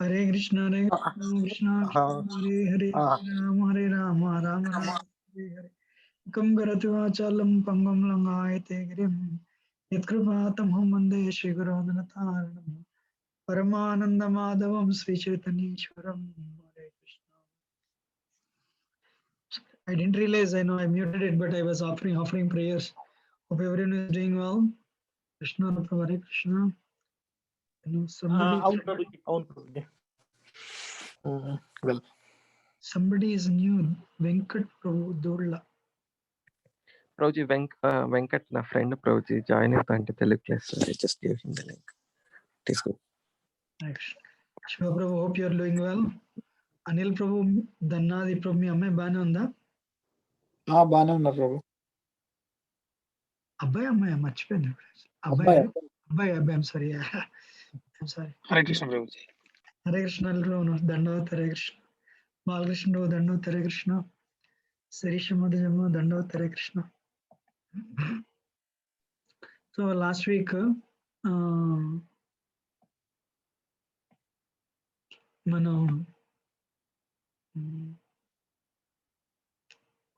Hare Krishna Krishna Hare Hare Hare Rama Rama Hare Hare Kam Karatu Achalam Pangam Langayate Girim Yatkrupatamham Vande Shri Guru Danataranam Paramananda Madhavam Sri Chaitanyeshwaram. Hare Krishna. I didn't realize, I know I muted it, but I was offering prayers. Hope everyone is doing well. Krishna, Hare Krishna. You know, somebody is new. Venkat Prabhu Durla. Prabhuji, Venkat, na friend Prabhuji, join with Auntie Telugu class. I just gave him the link. It is good. Shiva Prabhu, hope you are doing well. Anil Prabhu, Dannadi Prabhu, మీ అమ్మాయి బానే ఉందా? బానే ఉన్నారు ప్రభు. అబ్బాయి అమ్మాయి మర్చిపోయాను. అబ్బాయి I'm sorry. Hare Krishna Prabhuji. Hare Krishna Prabhu, దండవత్ హరే కృష్ణ. బాలకృష్ణ ప్రభు, దండవత్ హరే కృష్ణ. శిరీష మధుజమ్మ, దండవత్ Hare Krishna. So last week మనం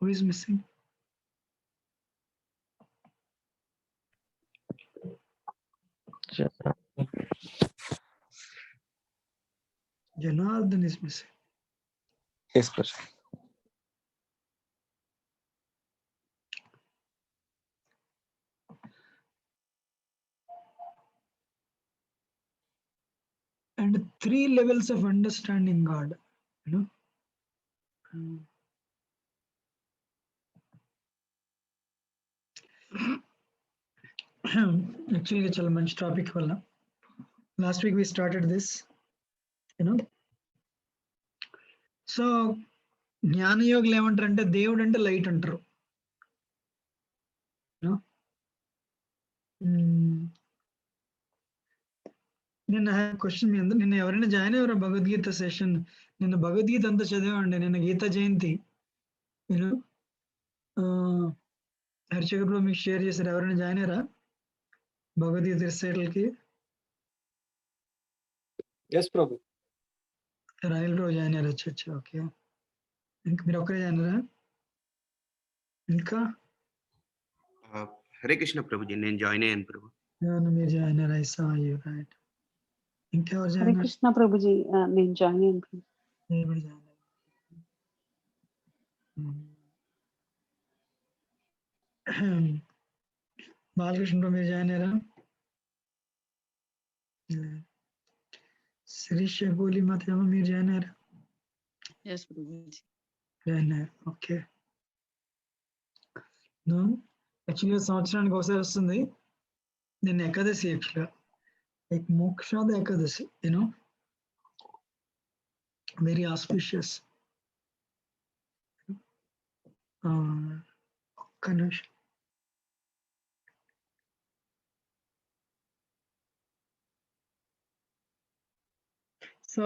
who is missing? Janardhan is missing. Yes, Prabhuji. And 3 levels of understanding God, you know. Actually, it's a much topic. Last week we started this, you know. So, జ్ఞాన యోగులు ఏమంటారు అంటే దేవుడు అంటే light అంటారు. నిన్న question మీ అందరూ నిన్న ఎవరైనా జాయిన్ అయ్యారా భగవద్గీత సెషన్? నిన్న భగవద్గీత అంతా చదివండి. నిన్న గీత జయంతి, నేను హరిచక్రలో మీకు షేర్ చేశారు. ఎవరైనా జాయిన్ అయ్యారా భగవద్గీత రిసైటల్కి? ఎస్ ప్రభు. రాయల్ రోజు జాయిన్ అయ్యారు. వచ్చి ఓకే. ఇంకా మీరు ఒక్కరే జాయిన్ అయ్యారా? ఇంకా హరే కృష్ణ ప్రభుజీ, నేను జాయిన్ అయ్యాను ప్రభు. మీరు జాయిన్ అయ్యారు. I saw you right. ఇంకా ఎవరు జాయిన్? హరే కృష్ణ ప్రభుజీ, నేను జాయిన్ అయ్యాను. నేను కూడా జాయిన్ అయ్యాను. బాలకృష్ణ మీరు జాయిన్ అయ్యారా? శిరీష గోలి మాత్రమేమో మీరు జాయిన్ అయ్యారా? జాయిన్ అయ్యారు. ఓకే. యాక్చువల్గా సంవత్సరానికి ఒకసారి వస్తుంది. నిన్న ఏకాదశి, యాక్చువల్గా like Mokshada Ekadashi, you know, very auspicious. ఒక్క నిమిషం. సో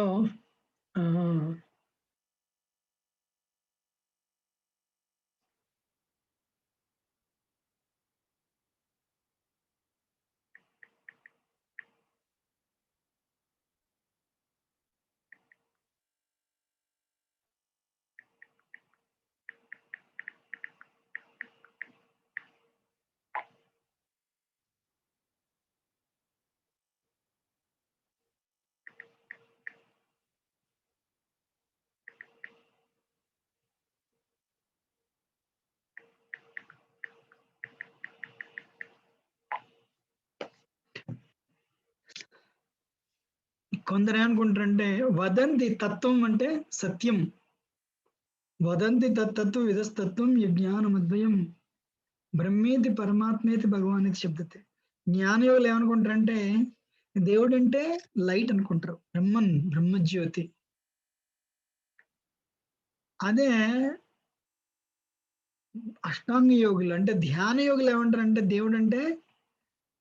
కొందరు ఏమనుకుంటారంటే వదంతి తత్వం అంటే సత్యం, వదంతి తత్తత్వ విధస్తత్వం యజ్ఞానమద్వయం బ్రహ్మేతి పరమాత్మేతి భగవాన్ శబ్దతే. జ్ఞానయోగులు ఏమనుకుంటారంటే దేవుడు అంటే లైట్ అనుకుంటారు, బ్రహ్మన్ బ్రహ్మజ్యోతి. అదే అష్టాంగ యోగులు అంటే ధ్యాన యోగులు ఏమంటారంటే దేవుడు అంటే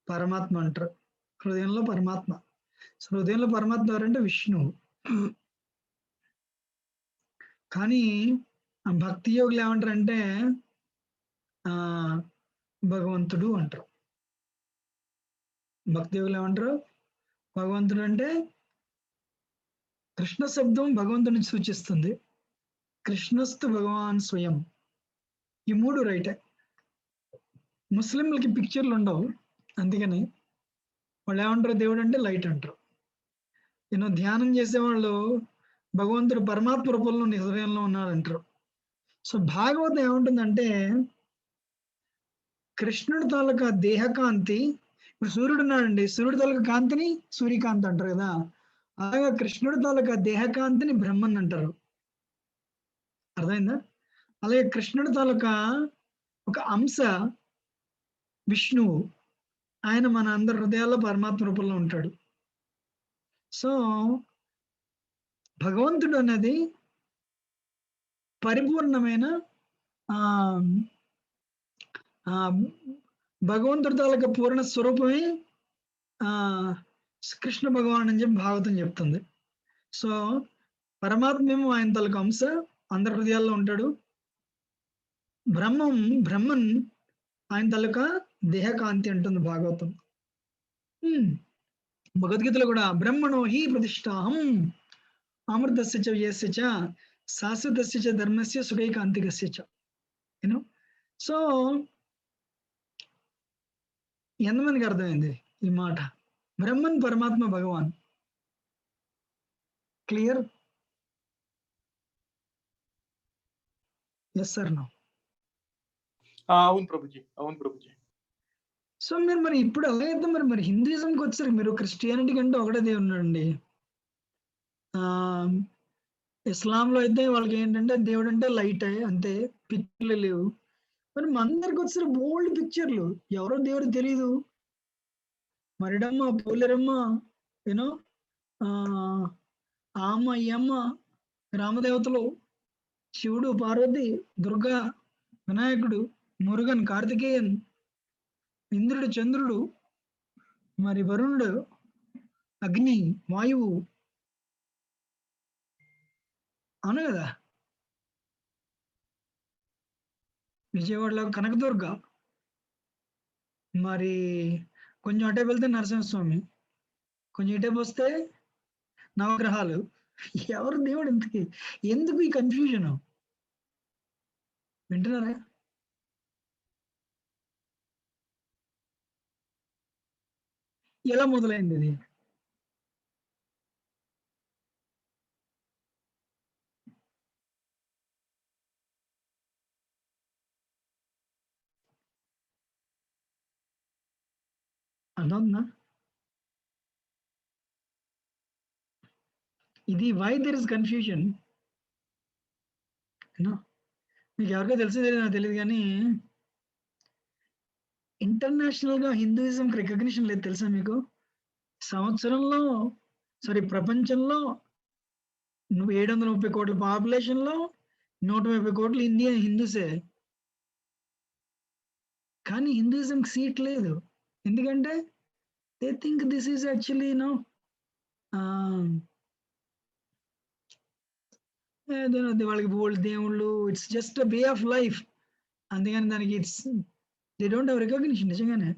పరమాత్మ అంటారు, హృదయంలో పరమాత్మ. హృదయంలో పరమాత్మ ఎవరంటే విష్ణువు. కానీ భక్తి యోగులు ఏమంటారంటే భగవంతుడు అంటారు. భక్తి యోగులు ఏమంటారు? భగవంతుడు అంటే కృష్ణ శబ్దం భగవంతుని సూచిస్తుంది. కృష్ణస్తు భగవాన్ స్వయం. ఈ మూడు రైటే. ముస్లింలకి పిక్చర్లు ఉండవు, అందుకని వాళ్ళు ఏమంటారు, దేవుడు అంటే లైట్ అంటారు. ధ్యానం చేసేవాళ్ళు భగవంతుడు పరమాత్మ రూపంలో నీ హృదయంలో ఉన్నాడంటారు. సో భాగవతం ఏముంటుందంటే కృష్ణుడి తాలూకా దేహకాంతి. ఇప్పుడు సూర్యుడు ఉన్నాడండి, సూర్యుడి తాలూకా కాంతిని సూర్యకాంతి అంటారు కదా, అలాగా కృష్ణుడి తాలూకా దేహకాంతిని బ్రహ్మన్ అంటారు. అర్థమైందా? అలాగే కృష్ణుడి తాలూకా ఒక అంశ విష్ణువు, ఆయన మన అందరి హృదయాల్లో పరమాత్మ రూపంలో ఉంటాడు. సో భగవంతుడు అనేది పరిపూర్ణమైన భగవంతుడి తాలూకా పూర్ణ స్వరూపమే కృష్ణ భగవాన్ అని చెప్పి భాగవతం చెప్తుంది. సో పరమాత్మేమో ఆయన తాలూకా అంశ అందరి హృదయాల్లో ఉంటాడు. బ్రహ్మన్ ఆయన తాలూకా దేహకాంతి అంటుంది భాగవతం. భగవద్గీతలో కూడా బ్రహ్మణో హి ప్రతిష్టాహం అమృతస్య చ యస్య చ శాశ్వతస్య చ ధర్మస్య సుఖైకాంతికస్య చ. సో ఎంతమందికి అర్థమైంది ఈ మాట? బ్రహ్మన్ పరమాత్మ భగవాన్. క్లియర్? Yes sir? నో? అవును ప్రభుజీ, అవును ప్రభుజీ. సో మీరు మరి ఇప్పుడు అలాగైతే మరి హిందూయిజంకి వచ్చారు మీరు. క్రిస్టియానిటీ కంటే ఒకటే దేవుడు ఉన్నాడండి. ఇస్లాంలో అయితే వాళ్ళకి ఏంటంటే దేవుడు అంటే లైట్, అంతే, పిక్చర్లు లేవు. మరి మన అందరికి వచ్చారు బోల్డ్ పిక్చర్లు, ఎవరో దేవుడు తెలియదు. మరిడమ్మ, పోలేరమ్మ, యూనో అమ్మ, ఈ అమ్మ, రామదేవతలు, శివుడు, పార్వతి, దుర్గా, వినాయకుడు, మురుగన్, కార్తికేయన్, ఇంద్రుడు, చంద్రుడు, మరి వరుణుడు, అగ్ని, వాయువు, అవును కదా. విజయవాడలో కనకదుర్గ, మరి కొంచెం అటే వెళ్తే నరసింహస్వామి, కొంచెం ఇటే వస్తే నవగ్రహాలు. ఎవరు దేవుడు? ఇంతకి ఎందుకు ఈ కన్ఫ్యూజన్? వింటున్నారా? ఎలా మొదలైంది ఇది? అర్థమవుతుందా? ఇది వై దెర్ ఇస్ కన్ఫ్యూజన్. మీకు ఎవరికో తెలిసేది నాకు తెలియదు, కానీ ఇంటర్నేషనల్ గా హిందూయిజం రికగ్నిషన్ లేదు, తెలుసా మీకు? సంవత్సరంలో ప్రపంచంలో 730 కోట్ల పాపులేషన్ లో 130 కోట్లు ఇండియా హిందూసే, కానీ హిందూయిజం సీట్ లేదు. ఎందుకంటే they think this is actually వాళ్ళకి బోల్డ్ దేవుళ్ళు, it's just way of life, అందుకని దానికి it's they don't have recognition నిజంగానే.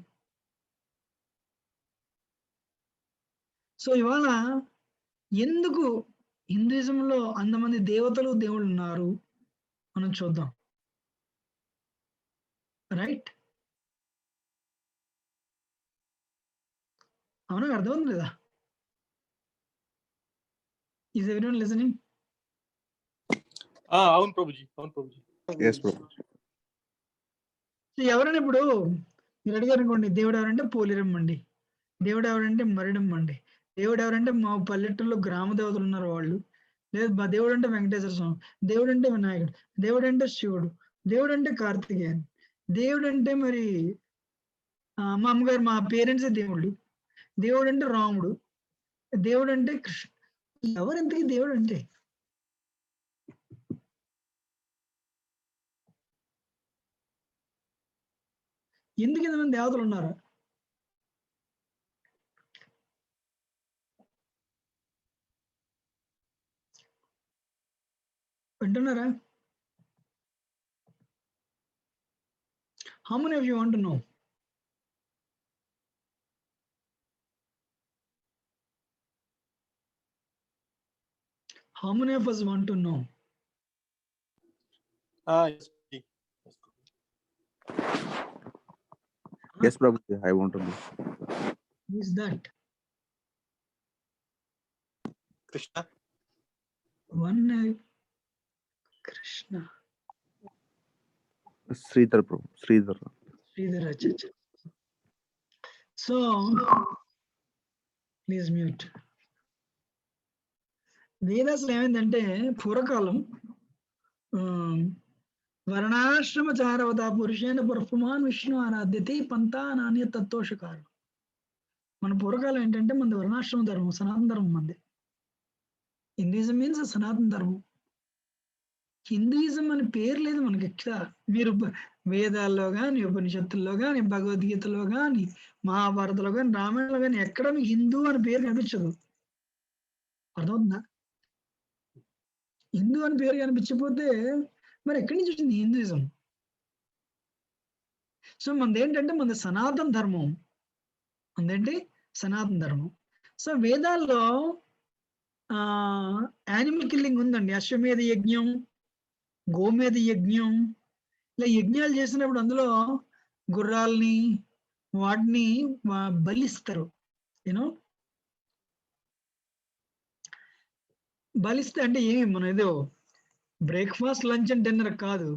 సో ఇవాళ ఎందుకు హిందూయిజంలో అంతమంది దేవతలు, దేవుళ్ళు ఉన్నారు మనం చూద్దాం. రైట్? అవునా? అర్థమవుతుంది లేదా? Is everyone listening? అవును ప్రభుజీ, అవును ప్రభుజీ. ఎవరైనా ఇప్పుడు మీరు అడిగారు అనుకోండి, దేవుడు ఎవరంటే పోలిరమ్మ అండి, దేవుడు ఎవరంటే మరిడమ్మ అండి, దేవుడు ఎవరంటే మా పల్లెటూరులో గ్రామ దేవతలు ఉన్నారు వాళ్ళు, లేదు మా దేవుడు అంటే వెంకటేశ్వర స్వామి, దేవుడు అంటే వినాయకుడు, దేవుడు అంటే శివుడు, దేవుడు అంటే కార్తికేయన్, దేవుడు అంటే మరి మా అమ్మగారు, మా పేరెంట్స్ దేవుళ్ళు, దేవుడు అంటే రాముడు, దేవుడు అంటే కృష్ణ. ఎవరెంతకి దేవుడు అంటే? ఎందుకు ఇంతమంది దేవతలు ఉన్నారు? వింటున్నారా? How many of you want to know? How many of us want to know? Yes, Prabhuji. Yes, Prabhuji, I want to know. Who is that? Krishna. One Krishna. Sridhar, Prabhu. Sridhar. Sridhar, acha, acha. So, please mute. వేదాసులు ఏమైందంటే పూర్వకాలం వర్ణాశ్రమ చారవత పురుషేణ పురఫమాన్ విష్ణు ఆరాధ్యతే పంతా నాణ్య తత్వోషకారం. మన పూర్వకాలం ఏంటంటే మనది వర్ణాశ్రమ ధర్మం, సనాతన ధర్మం మంది. హిందూయిజం మీన్స్ సనాతన ధర్మం. హిందూయిజం అని పేరు లేదు మనకి. ఎక్కడ మీరు వేదాల్లో కానీ, ఉపనిషత్తుల్లో కానీ, భగవద్గీతలో కానీ, మహాభారతంలో కానీ, రామాయణంలో కానీ ఎక్కడ మీకు హిందూ అని పేరు కనిపించదు. అర్థమవుతుందా? హిందూ అని పేరు కనిపించకపోతే మరి ఎక్కడి నుంచి వచ్చింది హిందూయిజం? సో మనది ఏంటంటే మనది సనాతన ధర్మం. మనదేంటి సనాతన ధర్మం. సో వేదాల్లో యానిమల్ కిల్లింగ్ ఉందండి. అశ్వమేధ యజ్ఞం, గోమేధ యజ్ఞం, ఇలా యజ్ఞాలు చేసినప్పుడు అందులో గుర్రాలని వాటిని బలిస్తారు. యూనో బలిస్తే అంటే ఏమి మనం ఏదో బ్రేక్ఫాస్ట్, లంచ్ అండ్ డిన్నర్ కాదు.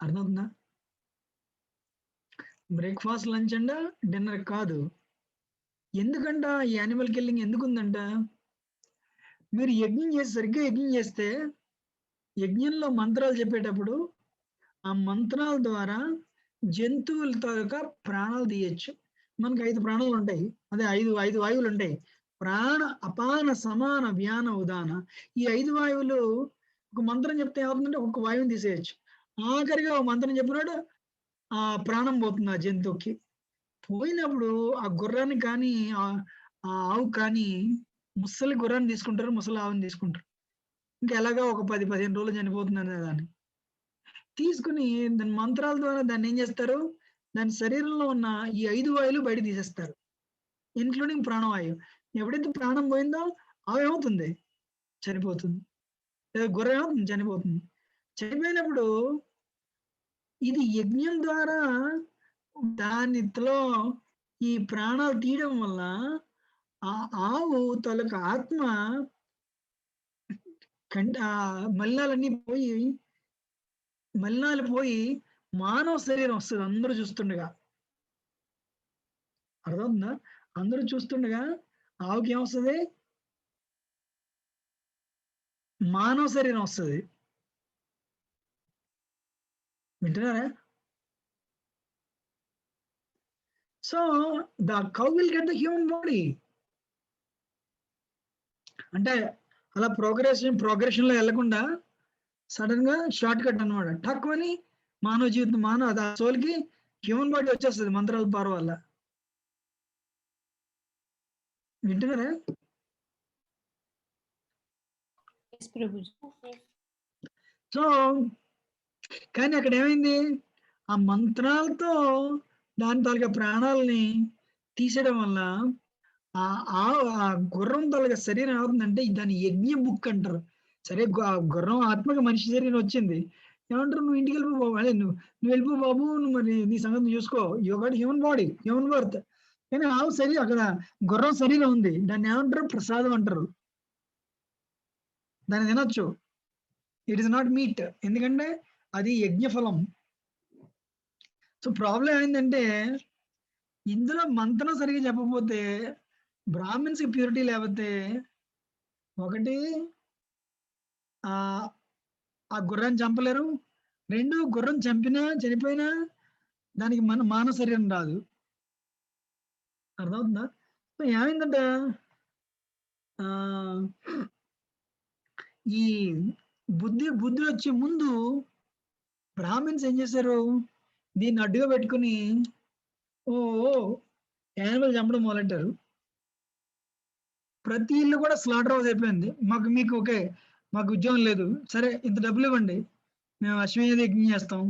అర్థమవుతుందా? బ్రేక్ఫాస్ట్, లంచ్ అండ్ డిన్నర్ కాదు. ఎందుకంట ఈ యానిమల్ కిల్లింగ్ ఎందుకుందంట? మీరు యజ్ఞం చేసి సరిగ్గా యజ్ఞం చేస్తే యజ్ఞంలో మంత్రాలు చెప్పేటప్పుడు ఆ మంత్రాల ద్వారా జంతువుల తాలూకా ప్రాణాలు తీయచ్చు. మనకి 5 ప్రాణాలు ఉంటాయి. అదే 5 వాయువులు ఉంటాయి. ప్రాణ, అపాన, సమాన, వ్యాన, ఉదాన. ఈ 5 వాయువులు ఒక మంత్రం చెప్తే ఏమవుతుందంటే ఒక వాయువుని తీసేయచ్చు. ఆఖరిగా ఒక మంత్రం చెప్పినాడు ఆ ప్రాణం పోతుంది ఆ జంతువుకి. పోయినప్పుడు ఆ గుర్రాన్ని కానీ ఆ ఆవు కానీ, ముసలి గుర్రాన్ని తీసుకుంటారు, ముసలి ఆవుని తీసుకుంటారు. ఇంకా ఎలాగా ఒక 10-15 రోజులు చనిపోతుంది అనే దాన్ని తీసుకుని దాని మంత్రాల ద్వారా దాన్ని ఏం చేస్తారు? దాని శరీరంలో ఉన్న ఈ 5 వాయువులు బయట తీసేస్తారు, ఇన్క్లూడింగ్ ప్రాణవాయువు. ఎప్పుడైతే ప్రాణం పోయిందో ఆవు ఏమవుతుంది? చనిపోతుంది. లేదా గుర్రం ఏమవుతుంది? చనిపోతుంది. చనిపోయినప్పుడు ఇది యజ్ఞం ద్వారా దానిలో ఈ ప్రాణాలు తీయడం వల్ల ఆ ఆవు తొలక ఆత్మ మలినాలు పోయి మానవ శరీరం వస్తుంది అందరూ చూస్తుండగా. అర్థమవుతుందా? అందరూ చూస్తుండగా ఆవుకి ఏమొస్తుంది? మానవ శరీరం వస్తుంది. వింటున్నారా? So the cow will get the human body. అంటే అలా ప్రోగ్రెషన్ లో వెళ్లకుండా సడన్ గా షార్ట్ కట్ అనమాట. టక్ అని మానవ జీవితం, ఆ సోల్కి హ్యూమన్ బాడీ వచ్చేస్తుంది మంత్రాల పవర్ వల్ల. వింటున్నారా? సో కానీ అక్కడ ఏమైంది? ఆ మంత్రాలతో దాని తాలూకా ప్రాణాలని తీసేయడం వల్ల ఆ గుర్రం తాలూకా శరీరం ఏమవుతుందంటే దాని యజ్ఞ బుక్ అంటారు. సరే గుర్రం ఆత్మక మనిషి శరీరం వచ్చింది, ఏమంటారు? నువ్వు ఇంటికి వెళ్ళిపో బాబు, అదే నువ్వు వెళ్ళిపో బాబు, నువ్వు మరి నీ సంగతి చూసుకో, your human body, human birth. కానీ ఆవు శరీరం, అక్కడ గుర్రం శరీరం ఉంది, దాన్ని ఏమంటారు? ప్రసాదం అంటారు. దాన్ని తినొచ్చు. ఇట్ ఇస్ నాట్ మీట్, ఎందుకంటే అది యజ్ఞఫలం. సో ప్రాబ్లం ఏంటంటే ఇందులో మంత్రం సరిగ్గా చెప్పకపోతే, బ్రాహ్మిన్స్ కి ప్యూరిటీ లేకపోతే, ఒకటి ఆ గుర్రాన్ని చంపలేరు, 2 గుర్రం చనిపోయినా దానికి మానవ శరీరం రాదు. అర్థమవుతుందా? సో ఏమైందంట, ఈ బుద్ధి వచ్చే ముందు బ్రాహ్మిన్స్ ఏం చేశారు? దీన్ని అడ్డుగా పెట్టుకుని యానిమల్ చంపడం మొదలెట్టారు. ప్రతి ఇల్లు కూడా స్లాటర్ హౌస్ అయిపోయింది. మీకు ఓకే, మాకు ఉద్యోగం లేదు, సరే ఇంత డబ్బులు ఇవ్వండి, మేము అశ్వమేధ యజ్ఞం చేస్తాం,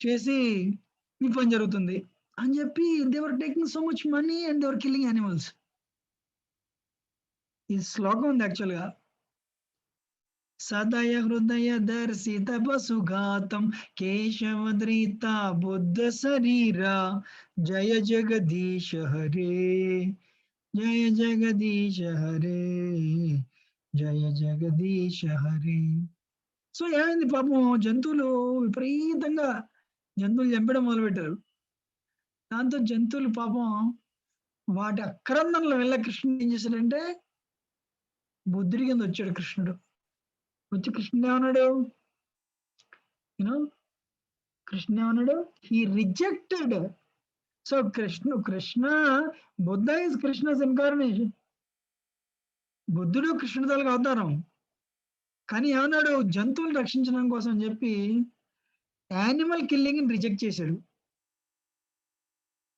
చేసి మీ పని జరుగుతుంది అని చెప్పి they were taking so much money and they were killing animals. ఈ శ్లోకం ఉంది యాక్చువల్గా. సదయ హృదయ దర్శిత పశుఘాతం కేశవద్రీత బుద్ధ శరీర జయ జగదీశ హరే జయ జగదీశ హరే జయ జగదీశ హరే. సో ఏమైంది పాపం, జంతువులు విపరీతంగా జంతువులు చంపడం మొదలుపెట్టారు. దాంతో జంతువులు పాపం వాటి అక్రందనలో వెళ్ళ కృష్ణుడు ఏం చేశాడంటే బుద్ధుడి కింద వచ్చాడు. కృష్ణుడు వచ్చి కృష్ణుడు ఏమన్నాడు, యూనో కృష్ణ ఏమన్నాడు, he rejected. So Krishna Buddha is Krishna's incarnation. బుద్ధుడు కృష్ణుడి తాలూకు అవతారం. కానీ ఏమన్నాడు, జంతువులు రక్షించడం కోసం అని చెప్పి యానిమల్ కిల్లింగ్ రిజెక్ట్ చేశాడు.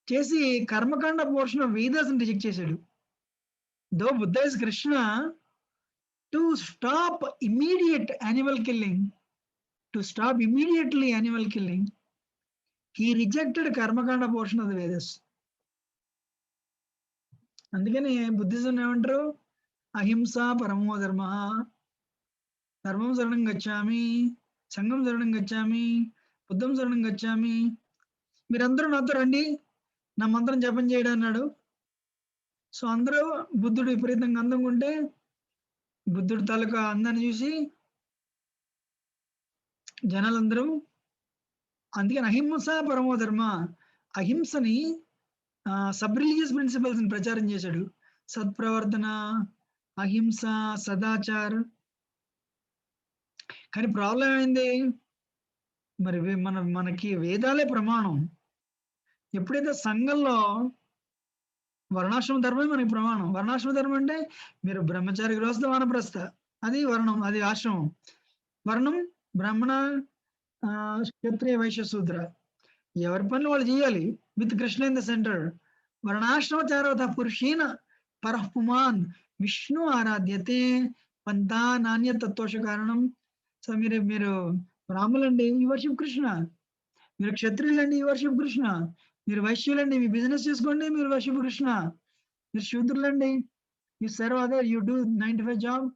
చేసి కర్మకాండ పోర్షన్ ఆఫ్ వేదాస్ రిజెక్ట్ చేశాడు. Though Buddha is Krishna, to stop immediate animal killing, to stop immediately animal killing, he rejected కర్మకాండ పోర్షన్ ఆఫ్ ద వేదస్. అందుకని బుద్ధిజం ఏమంటారు, అహింస పరమో ధర్మ, ధర్మం శరణం గచ్చామి, సంఘం శరణం గచ్చామి, బుద్ధం శరణం గచ్చామి. మీరందరూ నాతో రండి, నా మంత్రం జపం చేయడం అన్నాడు. సో అందరూ బుద్ధుడు విపరీతంగా అందంగా ఉంటే బుద్ధుడు తాలూకా అందాన్ని చూసి జనాలందరూ, అందుకని అహింస పరమో ధర్మ, అహింసని సబ్ రిలీజియస్ ప్రిన్సిపల్స్ ని ప్రచారం చేశాడు. సత్ప్రవర్తన, అహింస, సదాచార్. కానీ ప్రాబ్లం ఏంది, మరి మనకి వేదాలే ప్రమాణం. ఎప్పుడైతే సంఘంలో వర్ణాశ్రమ ధర్మమే మనకి ప్రమాణం. వర్ణాశ్రమ ధర్మం అంటే మీరు బ్రహ్మచారి, గృహస్థ, వానప్రస్థ, అది వర్ణం, అది ఆశ్రమం. వర్ణం బ్రాహ్మణ, క్షత్రియ, వైశ్య, శూద్ర, ఎవరి పనులు వాళ్ళు చేయాలి with Krishna in the centre. వర్ణాశ్రమచారవత పురుషేణ పరఃపుమాన్ విష్ణు ఆరాధ్యతే పంతా నాణ్య తత్వశ కారణం. సో మీరు బ్రాహ్మణులండి, ఈ వర్షిప్ కృష్ణ. మీరు క్షత్రియులండి, ఈ వర్షిప్ కృష్ణ. మీరు వైశ్యులండి, మీ బిజినెస్ చేసుకోండి, మీరు వర్షిప్ కృష్ణ. మీరు శూద్రులండి, you serve other, you do 95 job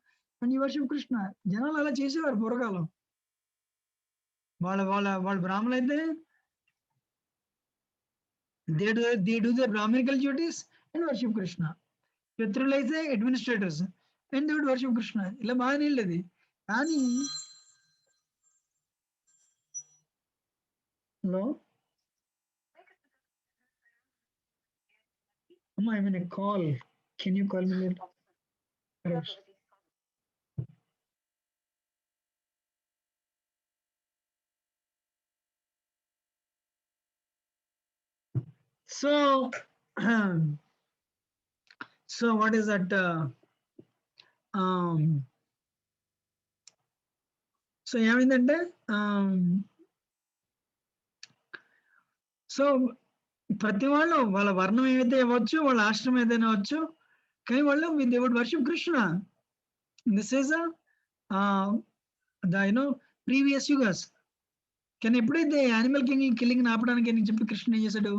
and you worship Krishna. జనాలు అలా చేసేవారు పూర్వకాలం. వాళ్ళ బ్రాహ్మణులు అయితే they do their brahminical duties and worship Krishna. క్షత్రులు అయితే administrators and they would worship Krishna. ఇలా బాగానే వెళ్ళేది. కానీ హలో అమ్మా, I mean a call. Can you call me later? Correct. So what is that? So ఏమైందంటే సో ప్రతి వాళ్ళు వాళ్ళ వర్ణం ఏదైతే ఇవ్వచ్చు, వాళ్ళ ఆశ్రమం ఏదైనా అవ్వచ్చు, కానీ వాళ్ళు they would worship Krishna. This is the previous యుగస్. కానీ ఎప్పుడైతే యానిమల్ కిల్లింగ్ ఆపడానికి అని చెప్పి కృష్ణ ఏం చేశాడు,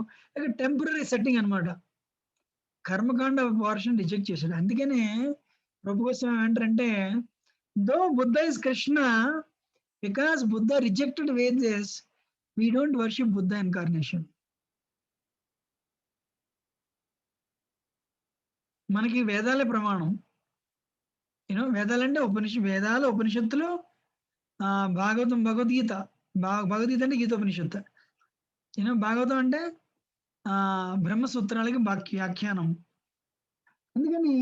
టెంపరీ సెట్టింగ్ అనమాట. కర్మకాండ పోర్షన్ రిజెక్ట్ చేశాడు. అందుకనే ప్రభు కోసం ఏమంటారంటే, though Buddha is Krishna, because Buddha rejected Vedas, we don't worship Buddha incarnation. మనకి వేదాలే ప్రమాణం. వేదాలంటే వేదాలు, ఉపనిషత్తులు, భాగవతం, భగవద్గీత. భగవద్గీత అంటే గీతోపనిషత్తు. భాగవతం అంటే బ్రహ్మసూత్రాలకి వ్యాఖ్యానం. అందుకని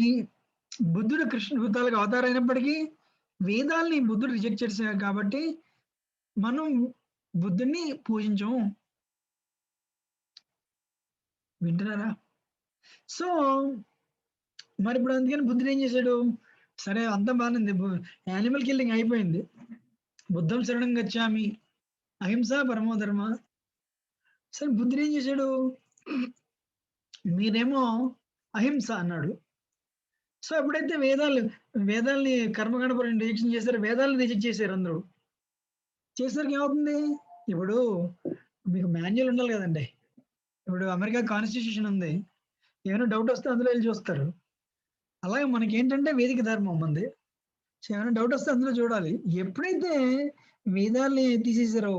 ఈ బుద్ధుడు కృష్ణ బుద్ధాలకు అవతారం అయినప్పటికీ వేదాలని బుద్ధుడు రిజెక్ట్ చేశాడు. కాబట్టి మనం బుద్ధుడిని పూజించము. వింటున్నారా? సో మరి ఇప్పుడు అందుకని బుద్ధుడు ఏం చేశాడు, సరే అంతా బాగుంది, యానిమల్ కిల్లింగ్ అయిపోయింది, బుద్ధం శరణం గచ్చామి, అహింస పరమో ధర్మ. సరే బుద్ధుడు ఏం చేశాడు, మీరేమో అహింస అన్నాడు. సో ఎప్పుడైతే వేదాల్ని కర్మకాండ రిజెక్షన్ చేశారు, వేదాలను రిజెక్ట్ చేశారు అందరూ. చేసేసరికి ఏమవుతుంది? ఇప్పుడు మీకు మాన్యువల్ ఉండాలి కదండి. ఇప్పుడు అమెరికా కాన్స్టిట్యూషన్ ఉంది, ఏమైనా డౌట్ వస్తే అందులో వెళ్ళి చూస్తారు. అలాగే మనకి ఏంటంటే వేదిక ధర్మం ఉంది. సో ఏమైనా డౌట్ వస్తే అందులో చూడాలి. ఎప్పుడైతే వేదాల్ని తీసేసారో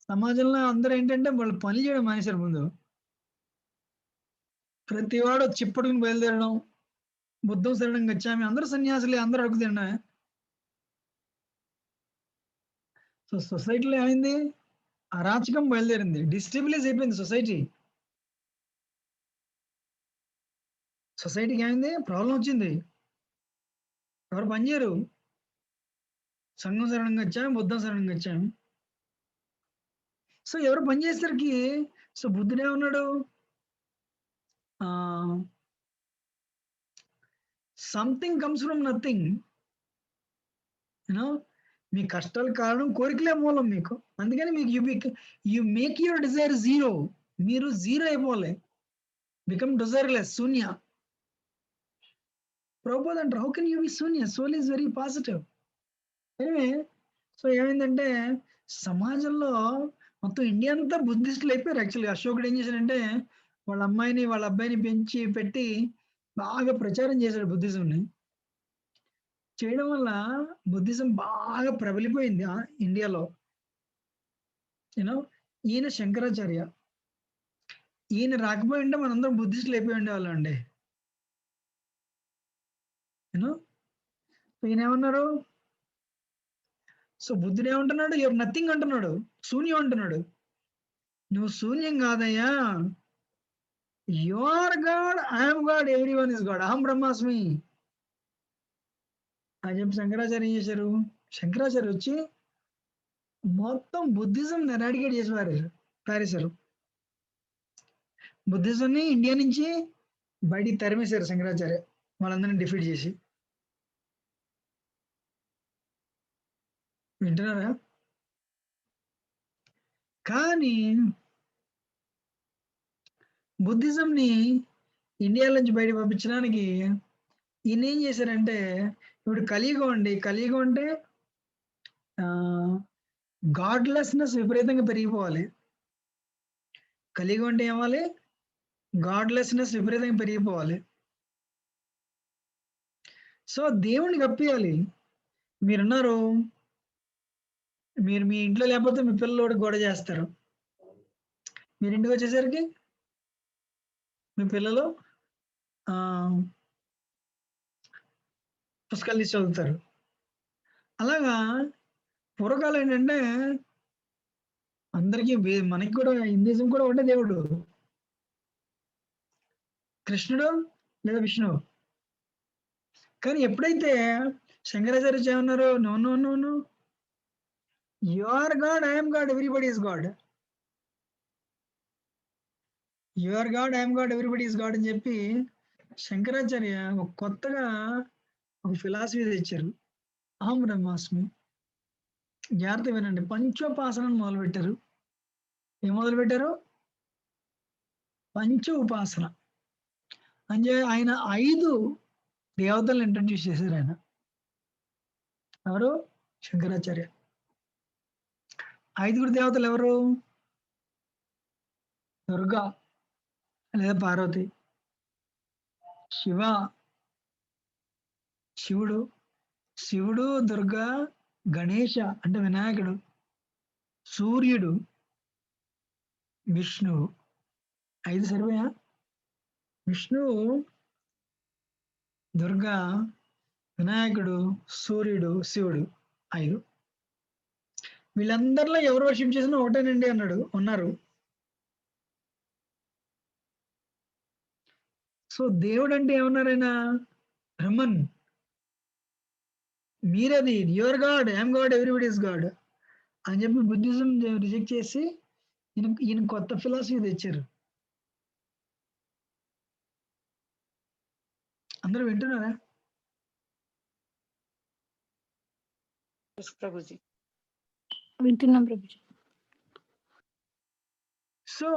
సమాజంలో అందరూ ఏంటంటే వాళ్ళు పని చేయడం మానేశారు. ముందు ప్రతివాడు చిప్పడుకుని బయలుదేరడం, బుద్ధం శరణం గచ్చామి, అందరూ సన్యాసులే, అందరూ అడుగు తినడమే. సో సొసైటీలో ఏమైంది? అరాచకం బయలుదేరింది, డిస్టెబిలైజ్ అయిపోయింది సొసైటీ. సొసైటీకి ఏమైంది? ప్రాబ్లం వచ్చింది. ఎవరు పనిచేయరు. సంఘం శరణం గచ్చామి, బుద్ధం శరణం గచ్చామి. సో ఎవరు పనిచేసరికి సో బుద్ధుడు ఏమన్నాడు? Something comes from nothing. You know మీ కష్టాల కారణం కోరికలే మూలం మీకు. అందుకని మీకు you make your desire zero. మీరు జీరో అయిపోలే, బికమ్ డిజైర్లెస్, శూన్య. ప్రభుపాద అంటారు, హౌ కెన్ యూ బి శూన్య? Soul is very positive. Anyway, so ఏమైందంటే సమాజంలో మొత్తం ఇండియా అంతా బుద్ధిస్టులు అయిపోయారు. యాక్చువల్గా అశోకుడు ఏం చేశాడంటే వాళ్ళ అమ్మాయిని వాళ్ళ అబ్బాయిని పెంచి పెట్టి బాగా ప్రచారం చేశాడు బుద్ధిజంని. చేయడం వల్ల బుద్ధిజం బాగా ప్రబలిపోయింది ఇండియాలో. యూనో ఈయన శంకరాచార్య. ఈయన రాకపోయి ఉంటే మనందరం బుద్ధిస్టులు అయిపోయి ఉండేవాళ్ళం అండి. యూనో ఈయన ఏమన్నారు? సో బుద్ధుడు ఏమంటున్నాడు? యువర్ నథింగ్ అంటున్నాడు, శూన్యం అంటున్నాడు. నువ్వు శూన్యం కాదయ్యా, you are God, I'm God, everyone is God, అహం బ్రహ్మాస్మి అని చెప్పి శంకరాచార్య ఏం చేశారు? శంకరాచార్య వచ్చి మొత్తం బుద్ధిజం ఎరాడికేట్ చేసి పారేశారు. బుద్ధిజంని ఇండియా నుంచి బయటికి తరిమేశారు శంకరాచార్య, వాళ్ళందరినీ డిఫీట్ చేసి. వింటున్నారా? కానీ బుద్ధిజంని ఇండియా నుంచి బయట పంపించడానికి ఈయన ఏం చేశారంటే, ఇప్పుడు కలియుగం అండి. కలియుగం అంటే గాడ్లెస్నెస్ విపరీతంగా పెరిగిపోవాలి. కలియుగం అంటే ఏమాలి? గాడ్లెస్నెస్ విపరీతంగా పెరిగిపోవాలి. సో దేవుణ్ణి కప్పియాలి. మీరున్నారు, మీరు మీ ఇంట్లో లేకపోతే మీ పిల్లలోడు గొడవ చేస్తారు. మీరు ఇంటికి వచ్చేసరికి మీ పిల్లలు పుస్తకాలు తీసి చదువుతారు. అలాగా పూర్వకాలం ఏంటంటే అందరికీ మనకి కూడా హిందూయిజం కూడా ఒకటే దేవుడు, కృష్ణుడు లేదా విష్ణువు. కానీ ఎప్పుడైతే శంకరాచార్య ఏమన్నారు? No no no no, you are God, I'm God, everybody is God. You are God, I'm God, everybody is God అని చెప్పి శంకరాచార్య ఒక కొత్తగా ఒక ఫిలాసఫీ తెచ్చారు, అహం బ్రహ్మాస్మి. జాగ్రత్త వినండి. పంచోపాసనను మొదలుపెట్టారు. ఏం మొదలుపెట్టారు? పంచ ఉపాసన. అంటే ఆయన 5 దేవతలను ఇంట్రడ్యూస్ చేశారు. ఆయన ఎవరు? శంకరాచార్య. 5 దేవతలు ఎవరు? దుర్గా లేదా పార్వతి, శివుడు, దుర్గా, గణేష అంటే వినాయకుడు, సూర్యుడు, విష్ణువు. 5 సరిపోయా? విష్ణువు, దుర్గా, వినాయకుడు, సూర్యుడు, శివుడు, 5. వీళ్ళందరిలో ఎవరు వర్షిప్ చేసినా ఒకటేనండి అన్నాడు, ఉన్నారు. సో దేవుడు అంటే ఏమన్నారైనా? బ్రహ్మన్. మీరది, your god, I'm God, everybody is god అని చెప్పి బుద్ధిజం రిజెక్ట్ చేసి ఈయన కొత్త ఫిలాసఫీ తెచ్చారు. అందరూ వింటున్నారా? ప్రభుజీ వింటున్నాం ప్రభుజీ. సో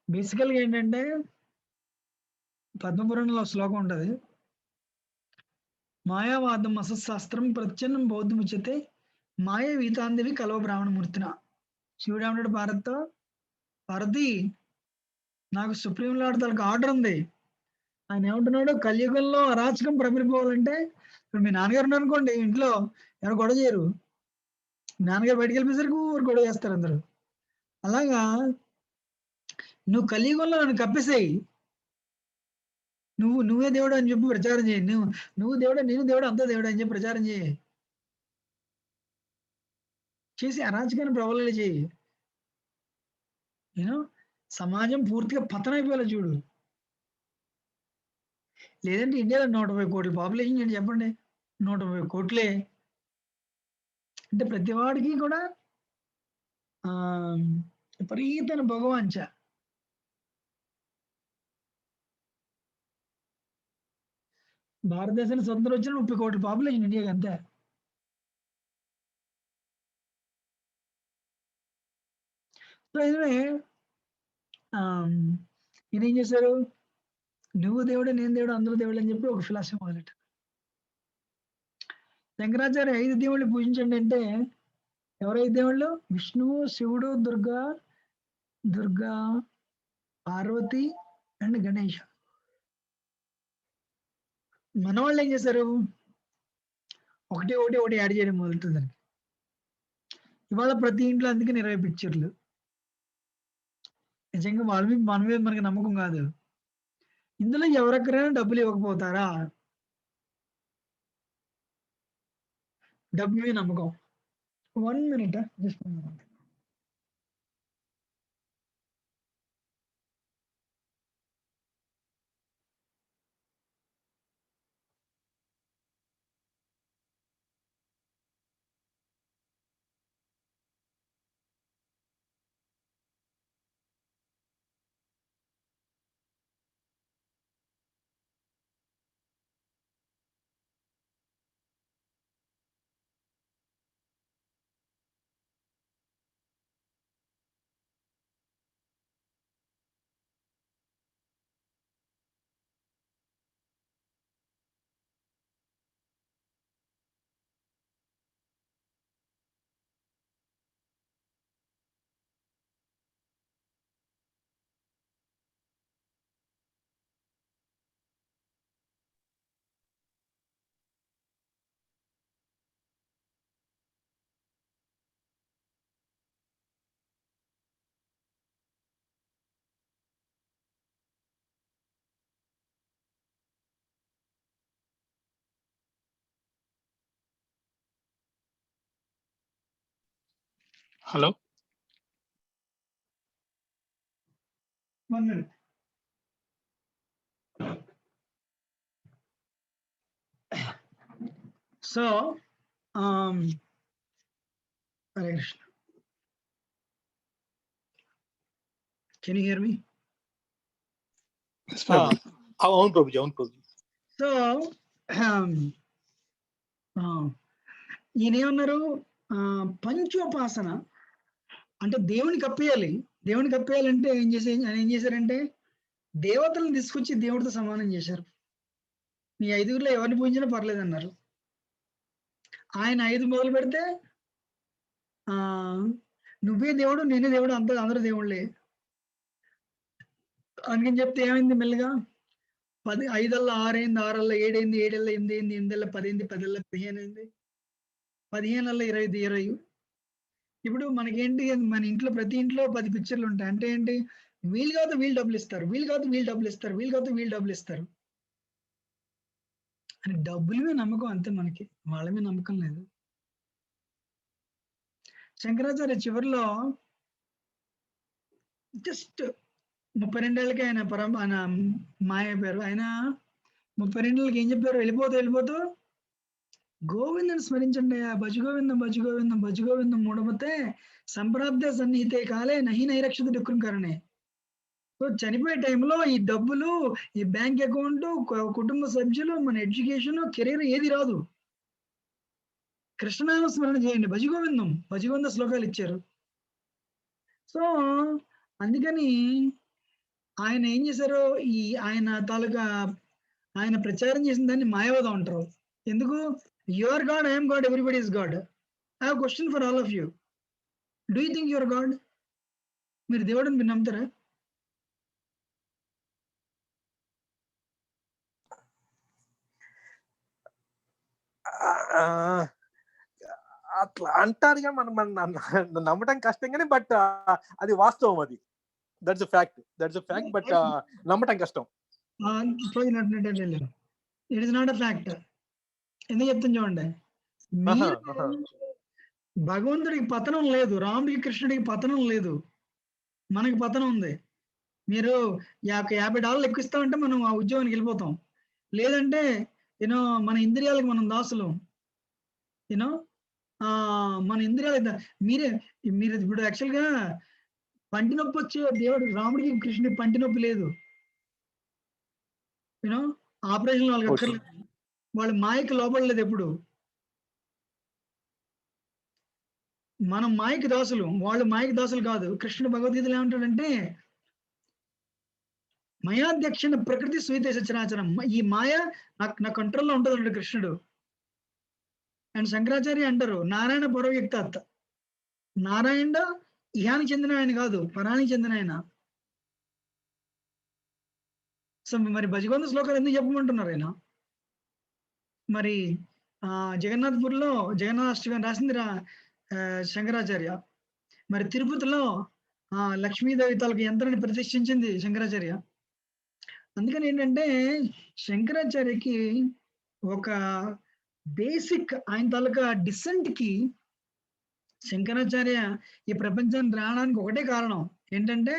బేసికల్గా ఏంటంటే పద్మపురాణంలో శ్లోకం ఉంటది. మాయావాదం అసశాస్త్రం ప్రత్యన్నం బౌద్ధముచ్యతే మాయ వీతాందేవి కలవ బ్రాహ్మణమూర్తిన. శివుడు ఏమంటాడు భారత్తో, భారతి నాకు సుప్రీం లార్డ్ తనకు ఆర్డర్ ఉంది. ఆయన ఏమంటున్నాడు, కలియుగంలో అరాచకం ప్రబలిపోవాలంటే, ఇప్పుడు మీ నాన్నగారు ఉన్నారనుకోండి, ఇంట్లో ఎవరు గొడవ చేయరు. నాన్నగారు బయటికి వెళ్ళిపోయేసరికి ఊరు గొడవ చేస్తారు అందరూ. అలాగా నువ్వు కలియుగంలో నన్ను కప్పేసేయి, నువ్వే దేవుడు అని చెప్పి ప్రచారం చేయి. నువ్వు దేవుడు, నేను దేవుడు, అంతా దేవుడు అని చెప్పి ప్రచారం చేసి అరాచకాన్ని ప్రబల చేయి. నేను సమాజం పూర్తిగా పతనైపోయేలా చూడు. లేదంటే ఇండియాలో 120 కోట్ల పాపులేషన్ ఏంటి చెప్పండి, 120 కోట్లే. అంటే ప్రతి వాడికి కూడా విపరీతమైన భగవాంచ. భారతదేశానికి స్వతంత్రం వచ్చిన 30 కోట్ల పాపులేషన్ ఇండియాకి, అంతే. సో ఇదే ఈయన ఏం చేశారు, నువ్వు దేవుడు, నేను దేవుడు, అందరూ దేవుడు అని చెప్పి ఒక ఫిలాసఫీ మొదలెట్టారు. శంకరాచార్య 5 దేవుళ్ళు పూజించండి అంటే ఎవరు 5 దేవుళ్ళు? విష్ణువు, శివుడు, దుర్గా, పార్వతి అండ్ గణేష్. మన వాళ్ళు ఏం చేశారు, ఒకటి యాడ్ చేయడం మొదలుతుందని. ఇవాళ ప్రతి ఇంట్లో అందుకే 20 పిక్చర్లు. నిజంగా మన మీద మనకి నమ్మకం కాదు. ఇందులో ఎవరెక్కడైనా డబ్బులు ఇవ్వకపోతారా? డబ్బు మీద నమ్మకం. 1 minute, just 1 minute. Hello, 1 minute. So Hare Krishna. Can you hear me? అవును ప్రభుజీ, అవును ప్రభుజీ. సో ఈయన ఏమన్నారు, పంచోపాసన అంటే దేవునికి కప్పేయాలి. దేవునికి కప్పేయాలంటే ఏం చేశారంటే దేవతలను తీసుకొచ్చి దేవుడితో సమానం చేశారు. మీ 5గురిలో ఎవరిని పూజించినా పర్లేదు అన్నారు. ఆయన 5 మొదలు పెడితే నువ్వే దేవుడు, నేనే దేవుడు, అందరూ దేవుళ్ళే అందుకని చెప్తే ఏమైంది, మెల్లగా 10 5 6 అయింది, 6 7 అయింది, 7 8 అయింది, 8 10 అయింది, 10 15 అయింది, 15 20. ఇప్పుడు మనకేంటి, మన ఇంట్లో ప్రతి ఇంట్లో 10 పిక్చర్లు ఉంటాయి. అంటే ఏంటి, వీళ్ళు కాదు వీళ్ళు డబ్బులు ఇస్తారు, వీళ్ళు కాదు వీళ్ళు డబ్బులు ఇస్తారు, వీళ్ళు కాదు వీళ్ళు డబ్బులు ఇస్తారు అని. డబ్బుల మీద నమ్మకం అంతే మనకి, వాళ్ళ మీద నమ్మకం లేదు. శంకరాచార్య చివరిలో జస్ట్ 32 ఏళ్ళకి ఆయన మాయ అయిపోయారు. ఆయన 32 ఏళ్ళకి ఏం చెప్పారు, వెళ్ళిపోతూ గోవిందని స్మరించండి, భజగోవిందం భజగోవిందం భజగోవిందం మూడమతే సంప్రాప్తే సన్నిహితే కాలే నహి నైరక్షత దుఃఖంకరణే. సో చనిపోయే టైంలో ఈ డబ్బులు, ఈ బ్యాంక్ అకౌంట్, కుటుంబ సభ్యులు, మన ఎడ్యుకేషన్, కెరీర్ ఏది రాదు. కృష్ణనామ స్మరణ చేయండి, భజగోవింద శ్లోకాలు ఇచ్చారు. సో అందుకని ఆయన ఏం చేశారు, ఈ ఆయన తాలూకా ఆయన ప్రచారం చేసిన దాన్ని మాయావాదం అంటారు. ఎందుకు? Your god, I'm God, everybody is God. I have question for all of you. Do you think your God? మీరు దేవుడిని మీరు నమ్ముతారా? అట్లా అంటారుగా, మనం నమ్మటం కష్టం కానీ, బట్ అది వాస్తవం. అది దట్స్ ఫ్యాక్ట్, బట్ నమ్మటం కష్టం. It is not a fact. ఎందుకు చెప్తాను చూడండి. భగవంతుడికి పతనం లేదు, రాముడికి కృష్ణుడికి పతనం లేదు, మనకి పతనం ఉంది. మీరు $50 ఎక్కువ ఇస్తామంటే మనం ఆ ఉద్యోగానికి వెళ్ళిపోతాం. లేదంటే యూనో మన ఇంద్రియాలకు మనం దాసులు. యూనో మన ఇంద్రియాలు మీరు ఇప్పుడు యాక్చువల్గా పంటి నొప్పి వచ్చే దేవుడు రాముడికి కృష్ణుడికి పంటి నొప్పి లేదు. యూనో ఆపరేషన్ వాళ్ళకి అక్కర్లేదు. వాళ్ళు మాయకి లోపడలేదు ఎప్పుడు. మనం మాయకి దాసులు, వాళ్ళు మాయకి దాసులు కాదు. కృష్ణుడు భగవద్గీతలో ఏమంటాడంటే, మయాధ్యక్షణ ప్రకృతి సుహిత సచరాచరం. ఈ మాయ నా కంట్రోల్లో ఉంటుంది అన్నాడు కృష్ణుడు. అండ్ శంకరాచార్య అంటారు నారాయణ పరవ్యక్తాత్. నారాయణ ఇహానికి చెందిన ఆయన కాదు, పరానికి చెందిన ఆయన. సో మరి భజగోంద శ్లోకాలు ఎందుకు చెప్పమంటున్నారు ఆయన? మరి జగన్నాథ్పూర్లో జగన్నాథాష్టమి రాసింది శంకరాచార్య. మరి తిరుపతిలో లక్ష్మీదేవి తాలూకు యంత్రాన్ని ప్రతిష్ఠించింది శంకరాచార్య. అందుకని ఏంటంటే శంకరాచార్యకి ఒక బేసిక్ ఆయన తాలూకా డిసెంట్ కి శంకరాచార్య ఈ ప్రపంచాన్ని రావడానికి ఒకటే కారణం ఏంటంటే,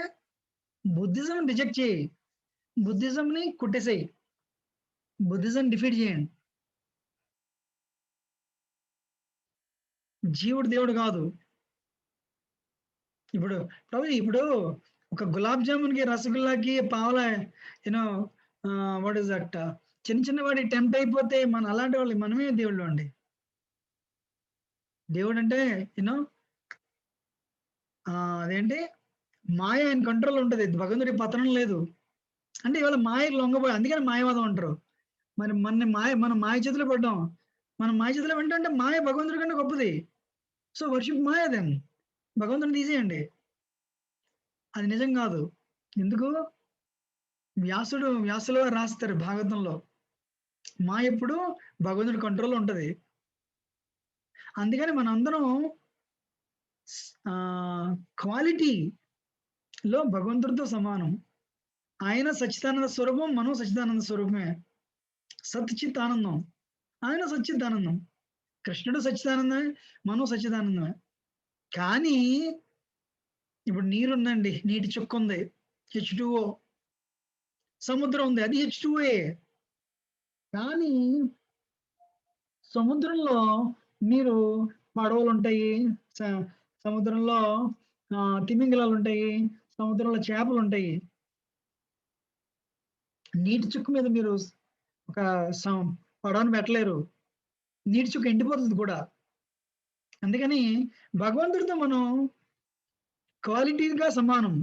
బుద్ధిజం రిజెక్ట్ చేయి, బుద్ధిజంని కొట్టేసేయి, బుద్ధిజం డిఫీట్ చేయండి. జీవుడు దేవుడు కాదు. ఇప్పుడు ఒక గులాబ్ జామున్కి, రసగుల్లాకి, పావలా యూనో వాట్ ఇస్ దట్, చిన్న వాడి టెంప్ట్ అయిపోతే అలాంటి వాళ్ళు మనమే దేవుళ్ళు అండి. దేవుడు అంటే యూనో అదేంటి, మాయ ఆయన కంట్రోల్ ఉంటుంది, భగవంతుడి పతనం లేదు. అంటే ఇవాళ మాయకు లొంగపోయి, అందుకని మాయవాదం అంటారు. మరి మనం మాయ చేతిలో పడ్డాం. మనం మాయ చేతిలో ఏంటంటే మాయ భగవంతుడి కంటే గొప్పది. సో వర్షిప్ మాయ, దెన్ భగవంతుడిని తీసేయండి. అది నిజం కాదు. ఎందుకు? వ్యాసులు వారు రాస్తారు భాగవతంలో, మాయ ఎప్పుడు భగవంతుడి కంట్రోల్లో ఉంటది. అందుకని మనందరం క్వాలిటీలో భగవంతుడితో సమానం. ఆయన సచ్చిదానంద స్వరూపం, మనం సచ్చిదానంద స్వరూపమే. సచ్చిత్ ఆనందం, ఆయన సచ్చిత్ ఆనందం. కృష్ణుడు సచ్చిదానందమే, మనం సచ్చిదానందమే. కానీ ఇప్పుడు నీరుందండి, నీటి చుక్క ఉంది, H2O. సముద్రం ఉంది, అది H2O. కానీ సముద్రంలో మీరు పడవలు ఉంటాయి, సముద్రంలో తిమింగలాలు ఉంటాయి, సముద్రంలో చేపలు ఉంటాయి. నీటి చుక్క మీద మీరు ఒక పడవను పెట్టలేరు, నీటి చుక్క ఎండిపోతుంది కూడా. అందుకని భగవంతుడితో మనం క్వాలిటీగా సమానం.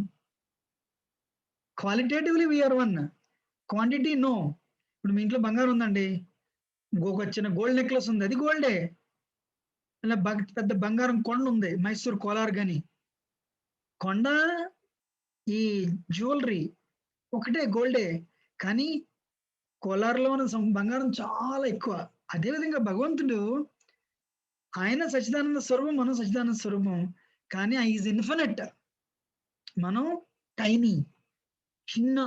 Qualitatively we are one, quantity no. ఇప్పుడు మీ ఇంట్లో బంగారం ఉందండి, ఒక చిన్న గోల్డ్ నెక్లెస్ ఉంది, అది గోల్డే. అలా పెద్ద బంగారం కొండ ఉంది, మైసూర్ కోలార్ గాని. కొండ, ఈ జ్యువెలరీ ఒకటే, గోల్డే. కానీ కోలార్లో ఉన్న బంగారం చాలా ఎక్కువ. అదేవిధంగా భగవంతుడు, ఆయన సచ్చిదానంద స్వరూపం, మనం సచ్చిదానంద స్వరూపం. కానీ ఈజ్ ఇన్ఫినిట్, మనం టైనీ, చిన్న.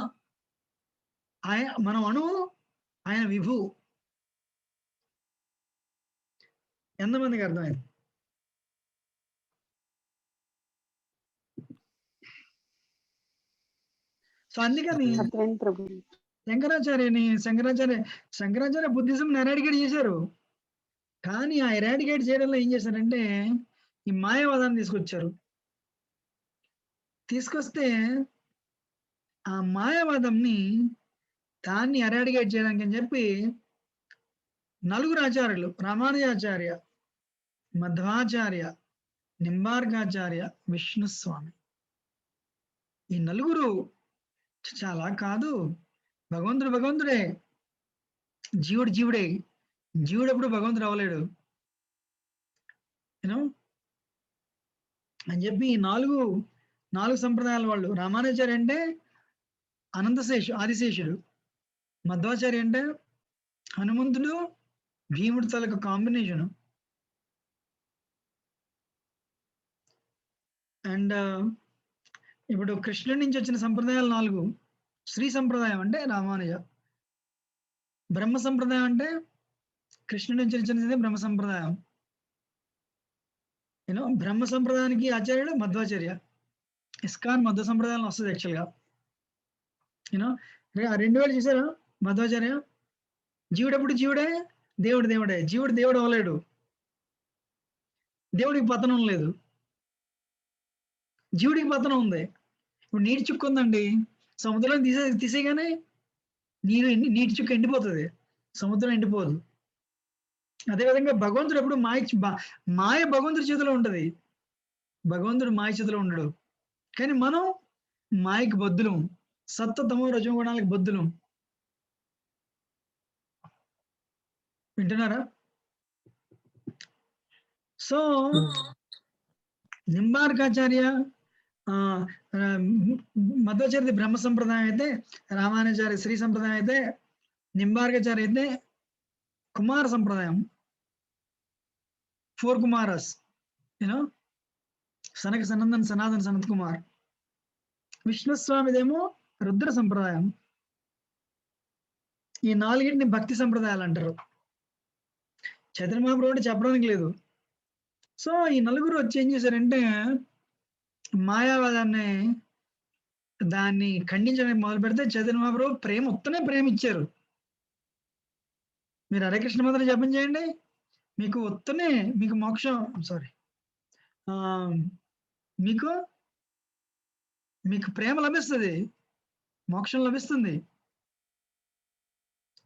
మనం అణు, ఆయన విభు. ఎంతమందికి అర్థమైంది? సో అందుకని శంకరాచార్య బుద్ధిజం ఎరాడికేట్ చేశారు. కానీ ఆ ఎరాడికేట్ చేయడంలో ఏం చేశారంటే ఈ మాయావాదాన్ని తీసుకొచ్చారు. తీసుకొస్తే ఆ మాయావాదంని దాన్ని ఎరాడికేట్ చేయడానికి అని చెప్పి 4 ఆచార్యులు, రామానుజాచార్య, మధ్వాచార్య, నింబార్కాచార్య, విష్ణుస్వామి, ఈ 4 చాలా కాదు. భగవంతుడు భగవంతుడే. జీవుడు జీవుడే. జీవుడు ఎప్పుడు భగవంతుడు అవ్వలేడు. యూనో అని చెప్పి ఈ 4 సంప్రదాయాల వాళ్ళు. రామానుజాచార్య అంటే ఆదిశేషుడు. మధ్వాచార్య అంటే హనుమంతుడు, భీముడు తాలూకు కాంబినేషను. అండ్ ఇప్పుడు కృష్ణుడి నుంచి వచ్చిన సంప్రదాయాలు 4. శ్రీ సంప్రదాయం అంటే రామానుజ. బ్రహ్మ సంప్రదాయం అంటే కృష్ణుడి నుంచి వచ్చినది బ్రహ్మ సంప్రదాయం. బ్రహ్మ సంప్రదాయానికి ఆచార్యుడు మధ్వాచార్య. ఇస్కాన్ మధ్వ సంప్రదాయంలో వస్తుంది యాక్చువల్గా. ఆ 2000 చూసారా మధ్వాచార్య. జీవుడు ఎప్పుడు జీవుడే, దేవుడు దేవుడే. జీవుడు దేవుడు అవ్వలేడు. దేవుడికి పతనం లేదు, జీవుడికి పతనం ఉంది. ఇప్పుడు నీటి చుక్క ఉందండి, సముద్రం తీసేయగానే నీటి చుక్క ఎండిపోతుంది, సముద్రం ఎండిపోదు. అదేవిధంగా భగవంతుడు ఎప్పుడు మాయ భగవంతుడి చేతిలో ఉంటది. భగవంతుడు మాయ చేతిలో ఉండడు. కానీ మనం మాయకి బద్దులం, సత్వ తమో రజోగుణాలకు బద్దులం. వింటున్నారా? సో నింబార్కాచార్య మధ్వాచార్య బ్రహ్మ సంప్రదాయం అయితే, రామానుజాచార్య శ్రీ సంప్రదాయం అయితే, నింబార్కాచార్య అయితే కుమార సంప్రదాయం. 4 కుమారస్. సనక సనందన్ సనాతన్ సనత్ కుమార్. విష్ణుస్వామిదేమో రుద్ర సంప్రదాయం. ఈ 4ని భక్తి సంప్రదాయాలు అంటారు. చైతన్య మహాప్రభు అంటే చెప్పడానికి లేదు. సో ఈ 4 వచ్చి ఏం చేశారంటే మాయావాదాన్ని దాన్ని ఖండించడానికి మొదలు పెడితే చైతన్య మహాప్రభు మొత్తనే ప్రేమ ఇచ్చారు. మీరు హరే కృష్ణ మంత్రం జపం చేయండి, మీకు ఉత్తనే మీకు మోక్షం మీకు ప్రేమ లభిస్తుంది, మోక్షం లభిస్తుంది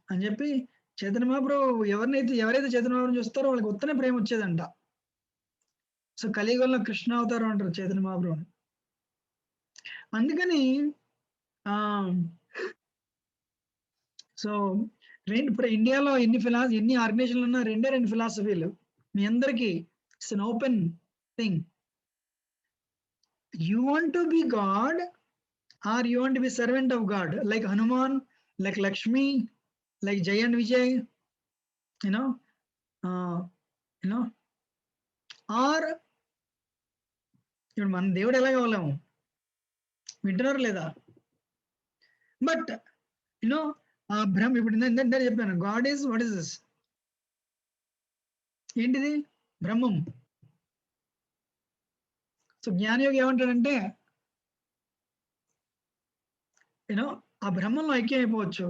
అని చెప్పి చైతన్య మహాప్రభు ఎవరైతే చైతన్య మహాప్రభు చూస్తారో వాళ్ళకి ఉత్తనే ప్రేమ వచ్చేదంట. సో కలియుగంలో కృష్ణ అవతారం అంటారు చైతన్య మహాప్రభుని. అందుకని సో ఇప్పుడు ఇండియాలో ఎన్ని ఆర్గనైజేషన్లు ఉన్నా 2 ఫిలాసఫీలు. మీ అందరికీ it's an open thing. You want to be God or you want to be servant of God, like Hanuman, like Lakshmi, like Jai and Vijay, or ఇప్పుడు మన దేవుడు ఎలా కావాలేము. వింటున్నారు లేదా? బట్ ఆ బ్రహ్మ ఇప్పుడు ఇందాక చెప్పాను, God is what is this, ఏంటిది? బ్రహ్మం. సో జ్ఞానయోగి ఏమంటాడంటే ఆ బ్రహ్మంలో ఐక్యం అయిపోవచ్చు.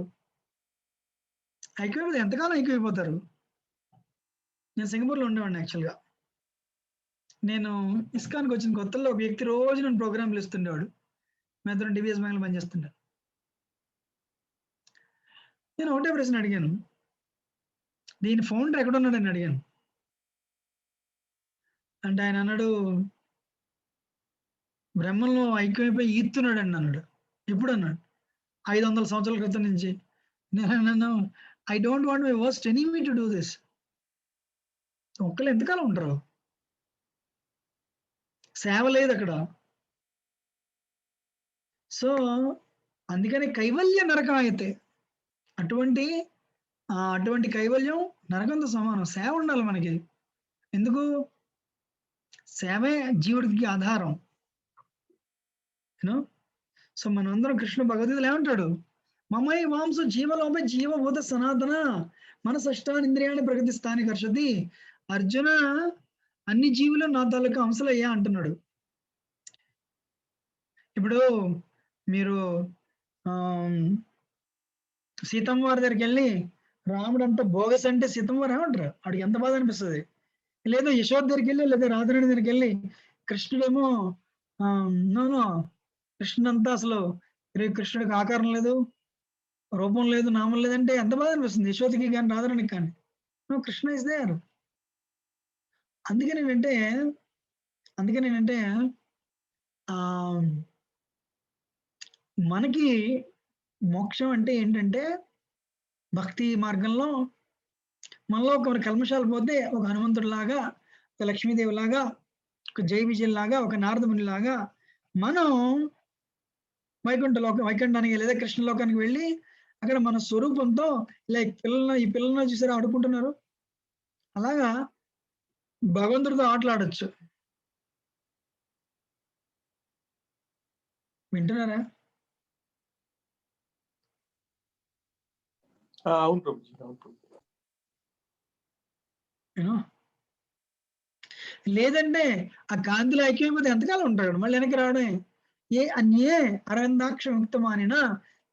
ఐక్యమైపోతే ఎంతకాలం ఐక్యమైపోతారు? నేను సింగపూర్లో ఉండేవాడిని యాక్చువల్గా. నేను ఇస్కాన్కి వచ్చిన కొత్తలో ఒక వ్యక్తి రోజు నన్ను ప్రోగ్రాంలు ఇస్తుండేవాడు. మేము డివిఎస్ బ్యాంక్లో పనిచేస్తుంటాను. నేను ఒకటే ప్రశ్న అడిగాను, దీని ఫౌండర్ ఎక్కడ ఉన్నాడని అడిగాను. అంటే ఆయన అన్నాడు, బ్రహ్మంలో ఐక్యమైపోయి ఈత్తున్నాడు అని అన్నాడు. ఎప్పుడు అన్నాడు? 500 సంవత్సరాల క్రితం నుంచి. నేను అన్నాను, I don't want my worst enemy to do this. ఒక్కళ్ళు ఎంతకాలం ఉంటారు? సేవ లేదు అక్కడ. సో అందుకని కైవల్య నరకం అయితే అటువంటి కైవల్యం నరకంతో సమానం. సేవ ఉండాలి మనకి. ఎందుకు? సేవే జీవుడికి ఆధారం. సో మనందరం కృష్ణ భగవద్గీతలో ఏమంటాడు? మమై వాంసు జీవలోపే జీవభూత సనాతన మనసష్టానింద్రియాన్ని ప్రగతిస్థాని కర్షతి. అర్జున, అన్ని జీవులు నా తాలూకా అంశలయ్యా అంటున్నాడు. ఇప్పుడు మీరు సీతమ్మ వారి దగ్గరికి వెళ్ళి రాముడు అంతా బోగస్ అంటే సీతమ్మ వారు ఏమంటారు? వాడికి ఎంత బాధ అనిపిస్తుంది. లేదా యశోద దగ్గరికి వెళ్ళి, లేదా రాధారాణి దగ్గరికి వెళ్ళి కృష్ణుడేమో నోనో కృష్ణుడంతా అసలు కృష్ణుడికి ఆకారం లేదు, రూపం లేదు, నామం లేదంటే ఎంత బాధ అనిపిస్తుంది యశోదకి కానీ రాధారాణికి కానీ. Krishna is there. అందుకని ఏంటంటే మనకి మోక్షం అంటే ఏంటంటే భక్తి మార్గంలో మనలో ఒక కల్మషాలు పోతే ఒక హనుమంతుడిలాగా, ఒక లక్ష్మీదేవిలాగా, ఒక జై విజయలాగా, ఒక నారదమునిలాగా మనం వైకుంఠానికి లేదా కృష్ణలోకానికి వెళ్ళి అక్కడ మన స్వరూపంతో లైక్ ఈ పిల్లలను చూసారా ఆడుకుంటున్నారు, అలాగా భగవంతుడితో ఆటలాడొచ్చు. వింటున్నారా? అవును ప్రభుజీ, అవును ప్రభు. లేదంటే ఆ కాంతిలో ఐక్యమైపోతే ఎంతకాలం ఉంటాడు, మళ్ళీ వెనక్కి రావడమే. ఏ అన్యే అరవిందాక్షముక్తమానిన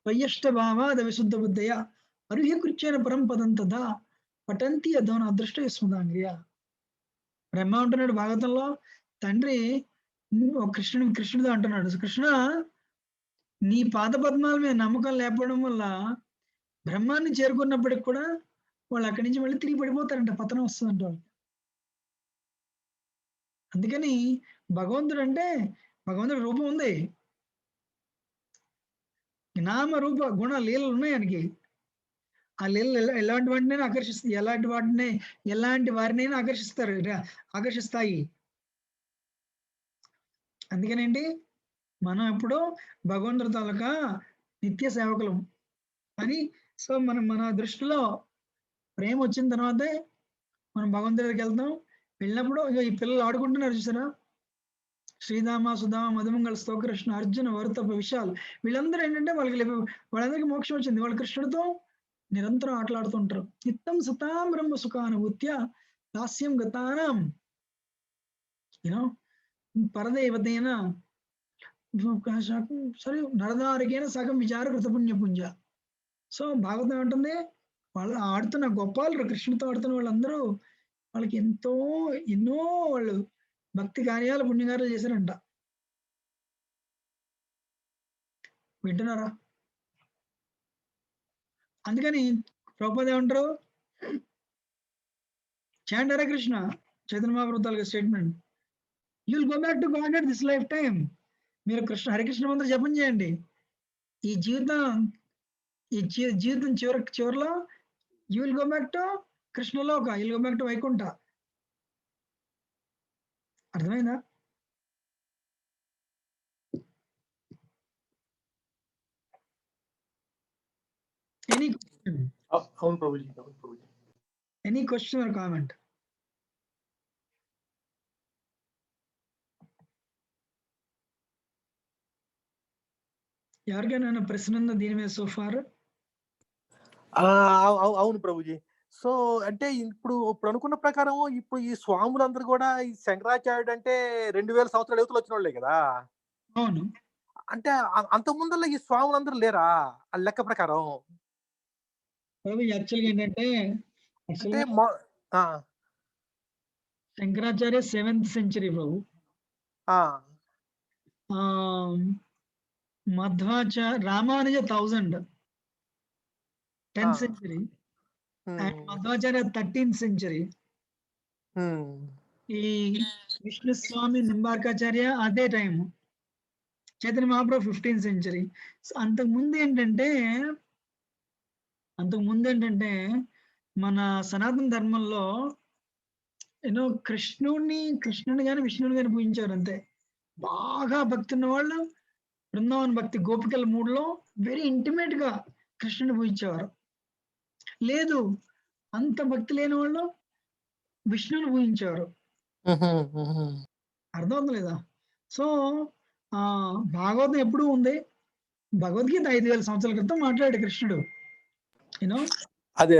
త్వయ్యష్ట భావాద విశుద్ధ బుద్ధయ అరుహ్య కృత్యేన పరం పదం తదా పఠంతి అధోన అదృష్ట యస్మదాంగ్రియ. బ్రహ్మ అంటున్నాడు భాగవతంలో, తండ్రి కృష్ణుడితో అంటున్నాడు, కృష్ణ నీ పాద పద్మాల మీద నమ్మకం లేకపోవడం వల్ల బ్రహ్మాన్ని చేరుకున్నప్పటికి కూడా వాళ్ళు అక్కడి నుంచి మళ్ళీ తిరిగి పడిపోతారంట, పతనం వస్తుందంట వాళ్ళకి. అందుకని భగవంతుడి రూపం ఉంది, నామ రూప గుణ లీలలు ఉన్నాయి ఆయనకి. ఆ లీలలు ఎలాంటి వారినైనా ఆకర్షిస్తాయి. అందుకనేంటి మనం ఎప్పుడు భగవంతుడి తాలూకా నిత్య సేవకులం అని. సో మన దృష్టిలో ప్రేమ వచ్చిన తర్వాతే మనం భగవంతుడి దగ్గరికి వెళ్తాం. వెళ్ళినప్పుడు ఈ పిల్లలు ఆడుకుంటున్నారు చూసారా, శ్రీధామ సుధామ మధుమంగళ స్తోకృష్ణ అర్జున వరుతప విశాల్, వీళ్ళందరూ ఏంటంటే వాళ్ళందరికీ మోక్షం వచ్చింది. వాళ్ళు కృష్ణుడితో నిరంతరం ఆటలాడుతుంటారు. నిత్యం సతాం బ్రహ్మ సుఖానుభూత్య దాస్యం గతానాం పరదేవతైన సరే నరదారికైనా సగం విచార కృతపుణ్య పుంజ. సో భాగవతం ఏమంటుంది, వాళ్ళు ఆడుతున్న గొప్పలు కృష్ణుడితో ఆడుతున్న వాళ్ళందరూ వాళ్ళకి ఎన్నో వాళ్ళు భక్తి కార్యాలు పుణ్యకార్యాలు చేశారంట. వింటున్నారా? అందుకని ప్రభుపాద ఏమంటారు, చాంట్ హరే కృష్ణ, చైతన్య మహాప్రభు తాలూకా statement, you will go back to god at this lifetime. మీరు హరికృష్ణ మంత్రం జపం చేయండి. ఈ జీవితం చివరిలో you will go back to Krishnaloka, you will go back to Vaikuntha. అర్థమైందా? అవును ప్రభుజీ, అవును Prabhuji. Any question or comment? ఎవరికైనా ప్రశ్న ఉందా దీని మీద సోఫార్? అవును ప్రభుజీ. సో అంటే ఇప్పుడు అనుకున్న ప్రకారం ఇప్పుడు ఈ స్వాములందరూ కూడా ఈ శంకరాచార్యుడు అంటే 2000 సంవత్సరాల యువతలు వచ్చిన వాళ్ళే కదా. అవును. అంటే అంత ముందర ఈ స్వాములందరూ లేరా ఆ లెక్క ప్రకారం? యాక్చువల్గా ఏంటంటే Shankaracharya 7th century Prabhu, Madhvacharya Ramanuja 1000 10th century, and Madhvacharya 13th century. ఈ విష్ణు స్వామి నింబార్కాచార్య అదే time, Chaitanya Mahaprabhu 15th century. అంతకుముందు ఏంటంటే మన సనాతన ధర్మంలో కృష్ణుని కానీ విష్ణుని కానీ పూజించారు అంతే. బాగా భక్తి ఉన్న వాళ్ళు బృందావన భక్తి గోపికల మూడ్లో వెరీ ఇంటిమేట్ గా కృష్ణుని పూజించేవారు. లేదు అంత భక్తి లేని వాళ్ళు విష్ణుని పూజించేవారు. అర్థమవుతుంది లేదా? సో భాగవతం ఎప్పుడు ఉంది, భగవద్గీత 5000 సంవత్సరాల క్రితం మాట్లాడాడు కృష్ణుడు. అదే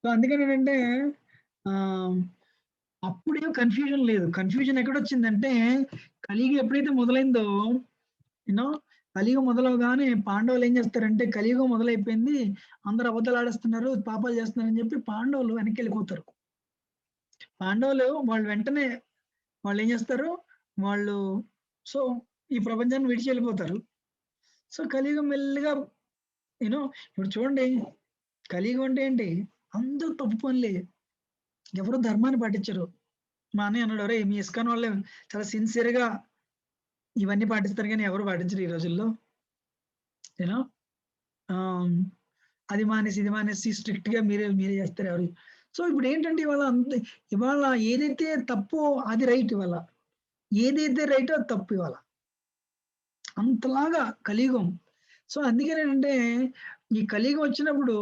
సో అందుకని ఏంటంటే అప్పుడేం కన్ఫ్యూజన్ లేదు. కన్ఫ్యూజన్ ఎక్కడొచ్చిందంటే కలియుగం ఎప్పుడైతే మొదలైందో కలియుగం మొదలవగానే పాండవులు ఏం చేస్తారంటే, కలియుగం మొదలైపోయింది, అందరూ అబద్ధాలు ఆడేస్తున్నారు, పాపాలు చేస్తున్నారు అని చెప్పి పాండవులు వెనక్కి వెళ్ళిపోతారు. పాండవులు వెంటనే వాళ్ళు ఏం చేస్తారు, వాళ్ళు సో ఈ ప్రపంచాన్ని విడిచి వెళ్ళిపోతారు. సో కలియుగం మెల్లిగా ఇప్పుడు చూడండి, కలియుగం అంటే ఏంటి, అందరూ తప్పు పనులే, ఎవరు ధర్మాన్ని పాటించరు. మా అన్నయ్య అన్నాడు, "ఒరేయ్ మీ ఇస్కాన్ వాళ్ళే చాలా సిన్సియర్‌గా ఇవన్నీ పాటిస్తారు గానీ ఎవరు పాటించరు ఈ రోజుల్లో. యూనో ఆహ్, అది మానేసి, ఇది మానేసి స్ట్రిక్ట్‌గా మీరే చేస్తారు ఎవరు." సో ఇప్పుడేంటంటే ఇవాళ ఏదైతే తప్పో అది రైట్ ఇవాళ. ఏదైతే రైటో అది తప్పు ఇవాళ. అంతలాగా కలియుగం. సో అందుకేనేంటంటే ఈ కలియుగం వచ్చినప్పుడు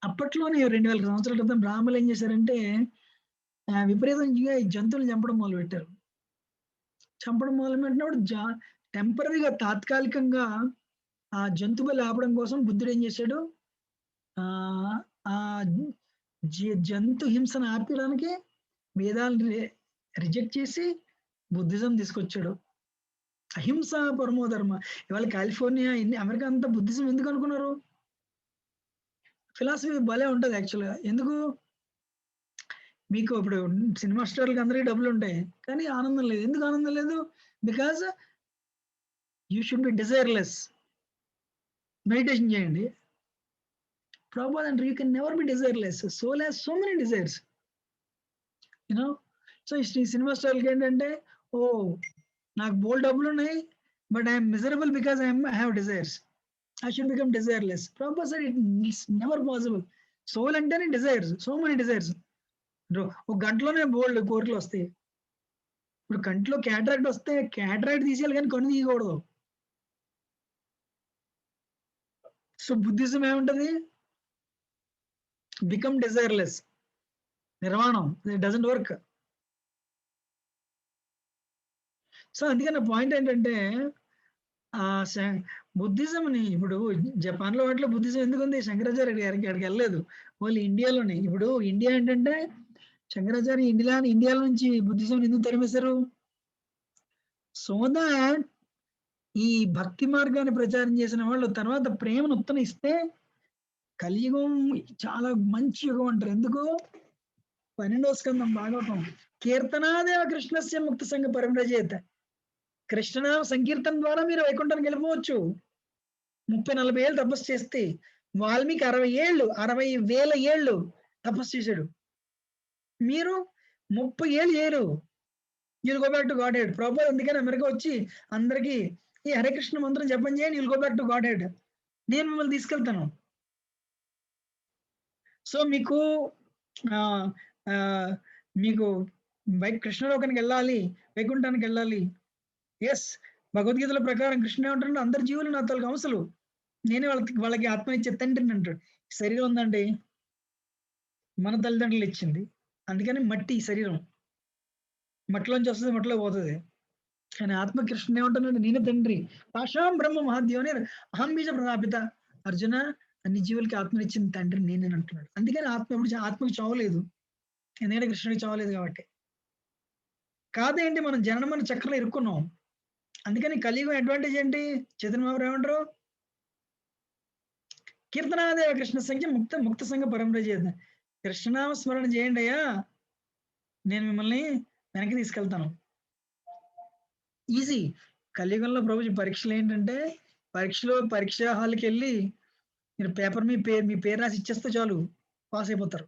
అప్పట్లోనే 2000 సంవత్సరాల క్రితం బ్రాహ్మణులు ఏం చేశారంటే విపరీతంగా ఈ జంతువులను చంపడం మొదలుపెట్టారు. చంపడం మొదలుపెట్టినప్పుడు టెంపరరీగా తాత్కాలికంగా ఆ జంతు బలి ఆపడం కోసం బుద్ధుడు ఏం చేశాడు? ఆహ్, ఆ జంతు హింసను ఆపడానికి వేదాలను రిజెక్ట్ చేసి బుద్ధిజం తీసుకొచ్చాడు. అహింస పరమో ధర్మ. ఇవాళ కాలిఫోర్నియా అమెరికా అంతా బుద్ధిజం ఎందుకు అనుకున్నారు? ఫిలాసఫీ భలే ఉంటది యాక్చువల్‌గా. ఎందుకు? మీకు ఇప్పుడు సినిమా స్టార్‌లకి అందరికి డబ్బులుంటాయి. కానీ ఆనందం లేదు. ఎందుకు ఆనందం లేదు? Because you should be desireless. Meditation చేయండి. ప్రభుపాద అంటారు, you can never be desireless. Soul has so many desires. You know? So ఈ సినిమా స్టార్‌లకి ఏంటంటే, ఓహ్! నాకు బోలెడు డబ్బులున్నాయి. But I am miserable because I have desires. I should become desireless. Prabhupada said it's never possible. Soul అంటేనే desires. So many desires. ఒక గంటలోనే బోలెడు కోరికలొస్తాయి. ఇప్పుడు కంటిలో క్యాటరాక్ట్ వస్తే క్యాటరాక్ట్ తీసేయాలి కానీ కన్ను తీయకూడదు. సో బుద్ధిజం ఏముంటది? Become desireless. నిర్వాణం. It doesn't work. సో అందుకే నా పాయింట్ ఏంటంటే ఆహ్, శ బుద్ధిజంని ఇప్పుడు జపాన్‌లో వాటిలో బుద్ధిజం ఎందుకుంది? శంకరాచార్య గారికి ఎళ్ళలేదు. ఓన్లీ ఇండియాలోనే. ఇప్పుడు ఇండియా ఏంటంటే శంకరాచార్య ఇండియాలో నుంచి బుద్ధిజంని ఎందుకు తరిమేశారు? సో థాట్ ఈ భక్తి మార్గాన్ని ప్రచారం చేసిన వాళ్ళు తర్వాత ప్రేమను ఇస్తే కలియుగం చాలా మంచి యుగం అంటారు. ఎందుకు? 12వ స్కందం భాగవతం. కీర్తనాదేవ కృష్ణస్య ముక్త సంగ పరిమ్రజేత. కృష్ణనామ సంకీర్తన ద్వారా మీరు వైకుంఠానికి వెళ్ళిపోవచ్చు. 30, 40 ఏళ్ళు తపస్సు చేస్తే వాల్మీకి 60,000 ఏళ్ళు తపస్సు చేశాడు. మీరు 30 ఏళ్ళు చేయరు. You'll go back to God head. Prabhupada అందుకని అమెరికా వచ్చి అందరికి ఈ హరే కృష్ణ మంత్రం జపం చేయండి. You'll go back to God head. నేను మిమ్మల్ని తీసుకెళ్తాను. సో మీకు ఆహ్, ఆహ్, మీకు కృష్ణలోకానికి వెళ్ళాలి, వైకుంఠానికి వెళ్ళాలి. యెస్. భగవద్గీతల ప్రకారం కృష్ణుడు ఏమంటాడు? అందరి జీవులు నా తాలూకు అంశలు. నేనే వాళ్ళకి ఆత్మనిచ్చే తండ్రిని అంటాడు. శరీరం ఉందండి. మన తల్లిదండ్రులు ఇచ్చింది. అందుకని మట్టి శరీరం. మట్టిలోంచి వస్తది, మట్టిలో పోతది. కానీ ఆత్మ కృష్ణుడు ఏమంటున్నాడు? నేనే తండ్రి. పాషాం బ్రహ్మ మహాద్యోని అహం బీజ ప్రదాపిత. అర్జున అన్ని జీవులకి ఆత్మనిచ్చిన తండ్రి నేనే అంటున్నాడు. అందుకని ఆత్మకి చావలేదు. ఎందుకంటే కృష్ణుడికి చావలేదు కాబట్టి. కాదేంటి మనం జనన చక్రంలో ఇరుక్కున్నాం. అందుకని కలియుగం అడ్వాంటేజ్ ఏంటి? చైతన్య మహాప్రభు ఏమంటారు? కీర్తనాదేవ కృష్ణ సంఖ్య ముక్త సంఘ పరమరచేత. కృష్ణనామ స్మరణ చేయండి అయ్యా, నేను మిమ్మల్ని వెనక్కి తీసుకెళ్తాను. ఈజీ. కలియుగంలో ప్రభుజీ పరీక్షలు ఏంటంటే పరీక్ష హాల్‌కి వెళ్ళి మీరు పేపర్ మీ పేరు రాసి ఇచ్చేస్తే చాలు పాస్ అయిపోతారు.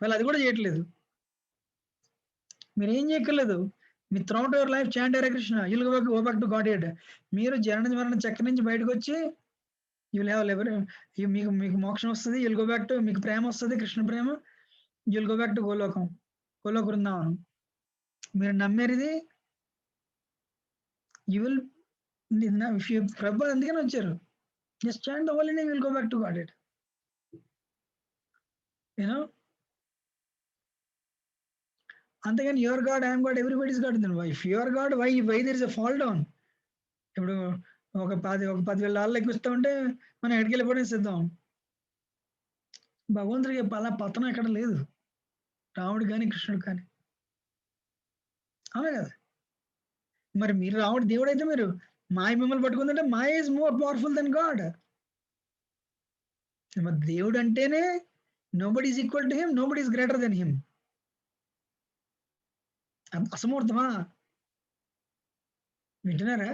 వాళ్ళు అది కూడా చేయట్లేదు. మీరేం చేయక్కర్లేదు. మీ throughout your life chant Hare Krishna. You'll go back to godhead. మీరు జనన మరణ చక్రం నుంచి బయటకొచ్చి యుల్ హావ్ మీకు మోక్షం వస్తది. యుల్ గో బ్యాక్ టు మీకు ప్రేమ వస్తది. కృష్ణ ప్రేమ. You'll go back to Goloka బృందావనం. మీరు నమ్మేరిది you will if you Prabhupada అందుకని వచ్చారు. Just chant the holy name, will go back to godhead. You know? అంతేగాని your god, I am god, everybody's god. If you are god why there is a fall down. ఇప్పుడు ఒక 10,000 డాలర్లు ఎక్కువిస్తా ఉంటే మనం ఎక్కడికెళ్ళిపోవడం సిద్ధం. భగవంతుడికి అలా పతనం ఎక్కడ లేదు. రాముడు కానీ, కృష్ణుడు కానీ. అవునా కదా! మరి మీరు రాముడు దేవుడైతే మీరు మాయ మిమ్మల్ని పట్టుకుందంటే మాయ is more powerful than god. మరి దేవుడు అంటేనే nobody is equal to him, nobody is greater than him. అసమర్థమా? వింటున్నారా?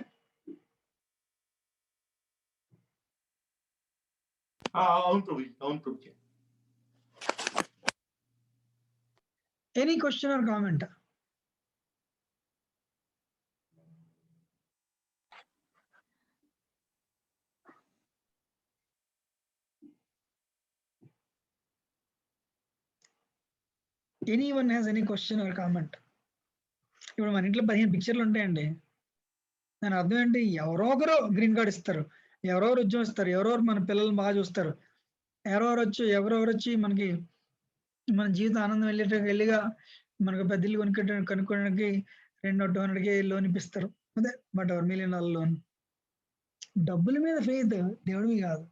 అవును ప్రభుజీ. అవును Prabhuji. Any question or comment? Anyone has any question or comment? ఇప్పుడు మన ఇంట్లో 15 పిక్చర్లు ఉంటాయండి. దాని అర్థం ఏంటి? ఎవరో ఒకరు గ్రీన్ కార్డ్ ఇస్తారు, ఎవరెవరు ఉద్యోగం ఇస్తారు, ఎవరెవరు మన పిల్లల్ని బాగా చూస్తారు, ఎవరెవరు వచ్చి మనకి మన జీవిత ఆనందం వెళ్ళిగా మనకు పెద్ద ఇల్లు కనుక్కోవడానికి 200-200K లోన్ ఇప్పిస్తారు. అదే బట్ $1 million లోన్. డబ్బుల మీద ఫెయిత్, దేవుడివి కాదు.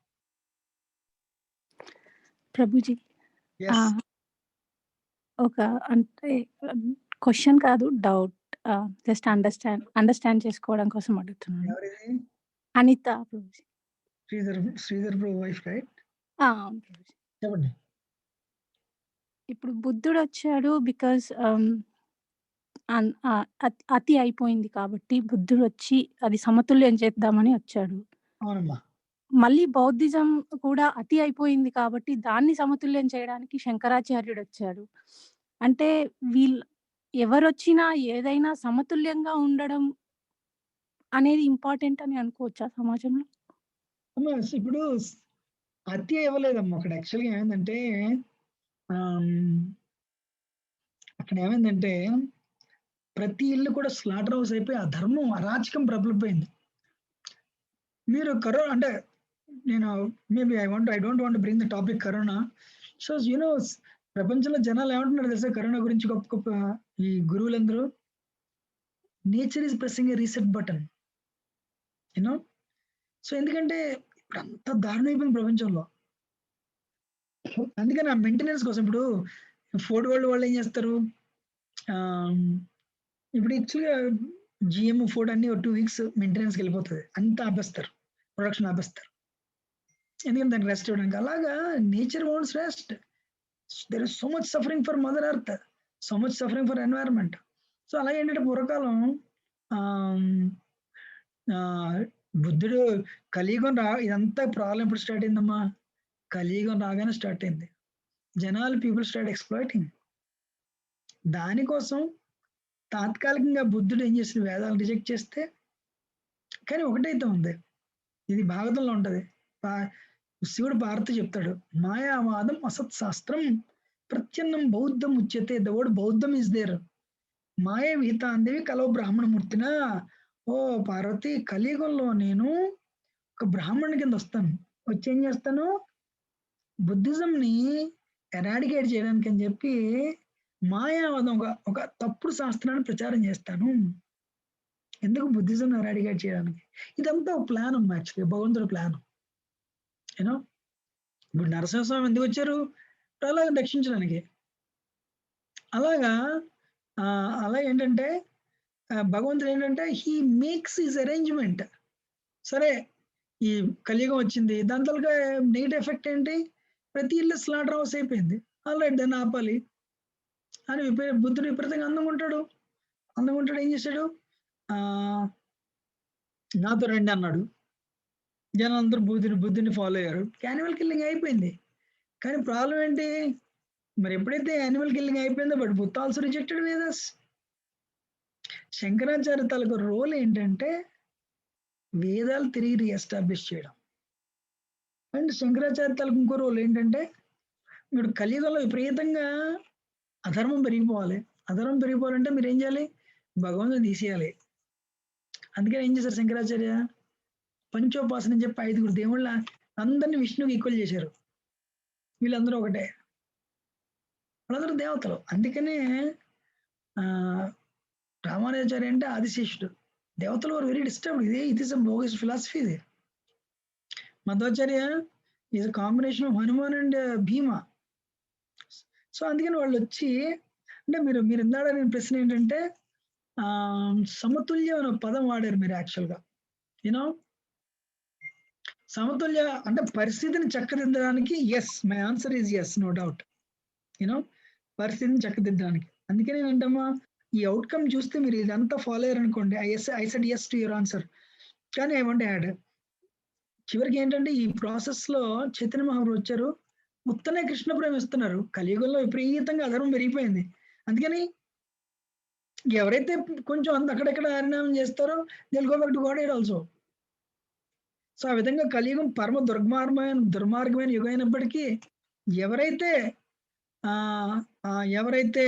ప్రభుజీ ఎస్. ఒక అంటే క్వశ్చన్ కాదు, డౌట్. జస్ట్ అండర్స్టాండ్ చేసుకోవడం కోసం అడుగుతున్నాను. ఎవరిది? అనిత ప్రభుజీ. శ్రీధర్ ప్రభు వైఫ్, రైట్? అవును ప్రభుజీ. చెప్పండి. ఇప్పుడు బుద్ధుడు వచ్చాడు బికాస్ అతి అయిపోయింది కాబట్టి బుద్ధుడు వచ్చి అది సమతుల్యం చేద్దామని వచ్చాడు. అవునమ్మా. మళ్ళీ బౌద్ధిజం కూడా అతి అయిపోయింది కాబట్టి దాన్ని సమతుల్యం చేయడానికి శంకరాచార్యుడు వచ్చాడు. అంటే ఎవరొచ్చినా ఏదైనా సమతుల్యంగా ఉండడం అనేది ఇంపార్టెంట్ అని అనుకోవచ్చా సమాజంలో? అమ్మా ఇప్పుడు అతి ఇవ్వలేదమ్మా. అక్కడ యాక్చువల్గా ఏమైందంటే అక్కడ ఏమైందంటే ప్రతి ఇల్లు కూడా స్లాటర్ హౌస్ అయిపోయి అధర్మం, అరాచకం ప్రబలిపోయింది. మీరు కరోనా అంటే నేను maybe I don't want bring the topic corona. So ప్రపంచంలో జనాలు ఏమంటున్నారు తెలుసా కరోనా గురించి? గొప్ప గొప్ప ఈ గురువులందరూ nature is pressing a reset button. So ఎందుకంటే ఇప్పుడు అంత దారుణం అయిపోయింది ప్రపంచంలో. అందుకని ఆ మెయింటెనెన్స్ కోసం ఇప్పుడు ఫోర్డ్ వాళ్ళు ఏం చేస్తారు, ఇప్పుడు యాక్చువల్గా జిఎం ఫోర్డ్ అన్ని 2 weeks మెయింటెనెన్స్కి వెళ్ళిపోతుంది, అంతా ఆపేస్తారు, ప్రొడక్షన్ ఆపేస్తారు. ఎందుకంటే దానికి రెస్ట్ ఇవ్వడానికి. అలాగా nature wants rest. There is so much suffering for mother earth, so much suffering for environment. So అలాగే ఏంటంటే పూర్వకాలం బుద్ధుడు కలియుగం ఇదంతా ప్రాబ్లం ఎప్పుడు స్టార్ట్ అయిందమ్మా? కలియుగం రాగానే స్టార్ట్ అయింది. People start exploiting. దానికోసం తాత్కాలికంగా బుద్ధుడు ఏం చేసిన వేదాలు రిజెక్ట్ చేస్తే, కానీ ఒకటైతే ఉంది, ఇది భాగవతంలో ఉంటది. శివుడు భారతి చెప్తాడు, మాయావాదం అసత్ శాస్త్రం ప్రత్యన్నం బౌద్ధం ఉచ్యతే. ద వర్డ్ బౌద్ధం ఇస్ దేర్. మాయ విహితాందేవి కలవ బ్రాహ్మణమూర్తిన. ఓ పార్వతి, కలియుగంలో నేను ఒక బ్రాహ్మణుని కింద వస్తాను. వచ్చి ఏం చేస్తాను? బుద్ధిజంని ఎరాడికేట్ చేయడానికి అని చెప్పి మాయావాదం ఒక తప్పుడు శాస్త్రాన్ని ప్రచారం చేస్తాను. ఎందుకు? బుద్ధిజం ఎరాడికేట్ చేయడానికి. ఇదంతా ఒక ప్లాన్ అమ్మా, యాక్చువల్లీ భగవంతుడి ప్లాన్. ఇప్పుడు నరసింహస్వామి ఎందుకు వచ్చారు? ప్రహ్లాదుని రక్షించడానికి. అలాగా అలా ఏంటంటే భగవంతుడు ఏంటంటే హీ మేక్స్ హిస్ అరేంజ్మెంట్. సరే, ఈ కలియుగం వచ్చింది, దాని తలక నెగిటివ్ ఎఫెక్ట్ ఏంటి? ప్రతి ఇల్లు స్లాటర్ హౌస్ అయిపోయింది. ఆల్రెడీ దాన్ని ఆపాలి అని బుద్ధుడు విపరీతంగా అందంగా ఉంటాడు. ఏం చేశాడు? నాతో రండి అన్నాడు. జనం అందరూ బుద్ధుని ఫాలో అయ్యారు. యానిమల్ కిల్లింగ్ అయిపోయింది. కానీ ప్రాబ్లం ఏంటి? మరి ఎప్పుడైతే యానిమల్ కిల్లింగ్ అయిపోయిందో but Buddha also rejected Vedas. Shankaracharya తాలూకు రోల్ ఏంటంటే వేదాలు తిరిగి రీఎస్టాబ్లిష్ చేయడం. అండ్ శంకరాచార్య తాలూకు ఇంకో రోల్ ఏంటంటే, మీరు కలియుగంలో విపరీతంగా అధర్మం పెరిగిపోవాలి. అధర్మం పెరిగిపోవాలంటే మీరు ఏం చేయాలి? భగవంతుని తీసేయాలి. అందుకని ఏం చేశారు శంకరాచార్య? పంచోపాసన అని చెప్పి 5 దేవుళ్ళ అందరినీ విష్ణువుకి ఈక్వల్ చేశారు. వీళ్ళందరూ ఒకటే, వాళ్ళందరూ దేవతలు. అందుకనే రామానుజాచార్య అంటే ఆదిశేషుడు. దేవతలు వారు వెరీ డిస్టర్బ్డ్. ఇది బోగస్ ఫిలాసఫీ. ఇది Madhvacharya is combination of Hanuman and Bhima. So అందుకని వాళ్ళు వచ్చి అంటే మీరు ఇందాక నేను ప్రశ్న ఏంటంటే సమతుల్యం అనే పదం వాడారు మీరు. యాక్చువల్గా సమతుల్య అంటే పరిస్థితిని చక్కదిద్దడానికి. Yes, my answer is yes, no doubt. పరిస్థితిని చక్కదిద్దడానికి. అందుకని ఏంటమ్మా, ఈ అవుట్కమ్ చూస్తే మీరు ఇదంతా ఫాలో అయ్యారు అనుకోండి, I said yes to your answer. కానీ ఐ వాంట్ యాడ్, చివరికి ఏంటంటే ఈ ప్రాసెస్ లో చైతన్య మహాప్రభు వచ్చారు, ఉత్తనే కృష్ణ ప్రేమ ఇస్తున్నారు. కలియుగంలో విపరీతంగా అధర్మం పెరిగిపోయింది. అందుకని ఎవరైతే కొంచెం అక్కడెక్కడ హరినామం చేస్తారో they'll go back to God also. So ఆ విధంగా కలియుగం పరమ దుర్మార్గమైన యుగం అయినప్పటికీ ఎవరైతే ఎవరైతే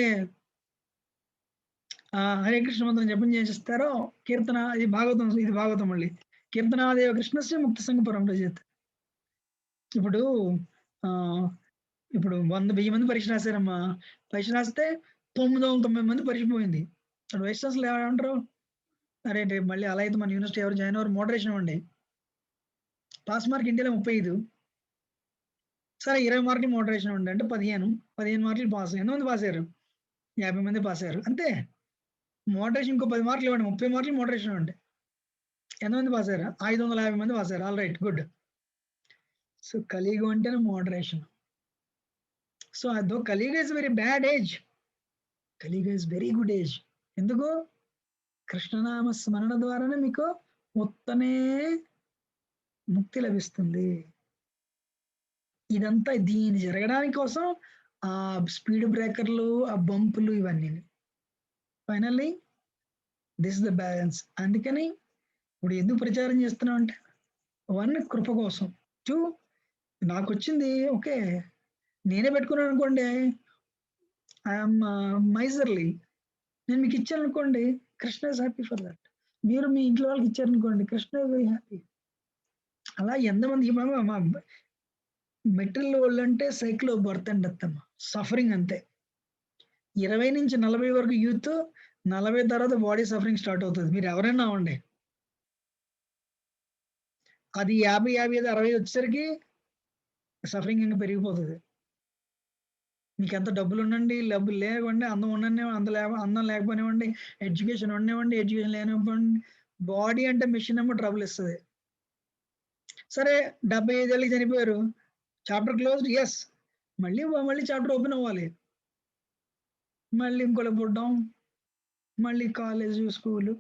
హరే కృష్ణ మంత్రం జపం చేసిస్తారో కీర్తన, ఇది భాగవతం మళ్ళీ కీర్తనాదేవ కృష్ణస్య ముక్త సంఘ పరం రజత్. ఇప్పుడు 1000 మంది పరీక్ష రాశారమ్మా. పరీక్ష రాస్తే 990 మంది పరీక్ష పోయింది. అప్పుడు వైశ్వాసులు ఏమంటారు, అరే రేపు మళ్ళీ అలా అయితే మన యూనివర్సిటీ ఎవరు జాయిన్ అవ్వరు, మోడరేషన్ ఇవ్వండి. పాస్ మార్క్ ఇండియాలో 35, సరే 20 మార్కులు మోడరేషన్ ఇవ్వండి అంటే 15 మార్కులు పాస్. ఎంతమంది పాస్ అయ్యారు? 50 మంది పాస్ అయ్యారు అంతే. మోడరేషన్ ఇంకో 10 మార్కులు ఇవ్వండి, 30 మార్కులు మోడరేషన్ ఇవ్వండి. ఎంతమంది పాస్ అయ్యారు? 550 మంది పాస్ అయ్యారు. All right, good. సో కలియుగం అంటేనే మోడరేషన్. సో అదో కలియుగ ఇస్ వెరీ బ్యాడ్ ఏజ్, కలియుగ ఇస్ వెరీ గుడ్ ఏజ్. ఎందుకు? కృష్ణనామ స్మరణ ద్వారానే మీకు మొత్తమే ముక్తి లభిస్తుంది. ఇదంతా దీని జరగడానికి కోసం ఆ స్పీడ్ బ్రేకర్లు, ఆ బంపులు, ఇవన్నీ. Finally this the balance. అందుకని ఇప్పుడు ఎందుకు ప్రచారం చేస్తున్నాం అంటే 1 కృప కోసం, 2 నాకు వచ్చింది ఓకే నేనే పెట్టుకున్నాను అనుకోండి, ఐఎమ్ మైజర్లీ, నేను మీకు ఇచ్చాను అనుకోండి, Krishna is happy for that. మీరు మీ ఇంట్లో వాళ్ళకి ఇచ్చారనుకోండి, కృష్ణ ఇస్ వెరీ హ్యాపీ. అలా ఎంతమంది మా మెటీరియల్ వాళ్ళు అంటే సైకిల్ బర్త్ అండ్ డెత్ అమ్మా, సఫరింగ్ అంతే. 20 నుంచి 40 వరకు యూత్, 40 తర్వాత బాడీ సఫరింగ్ స్టార్ట్ అవుతుంది. మీరు ఎవరైనా అవ్వండి. అది 50, 60 వచ్చేసరికి సఫరింగ్ ఇంకా పెరిగిపోతుంది. మీకు ఎంత డబ్బులు ఉండండి, డబ్బులు లేవండి, అందం ఉండండి, అందం లేకపోనివ్వండి, ఎడ్యుకేషన్ ఉండనివ్వండి, ఎడ్యుకేషన్ లేనివ్వండి, బాడీ అంటే మిషన్ ఏమో ట్రబుల్ ఇస్తుంది. సరే 75 ఏళ్ళకి చనిపోయారు, చాప్టర్ క్లోజ్డ్, ఎస్, మళ్ళీ చాప్టర్ ఓపెన్ అవ్వాలి, మళ్ళీ ఇంకోటి పుట్టడం, మళ్ళీ కాలేజ్, స్కూలు,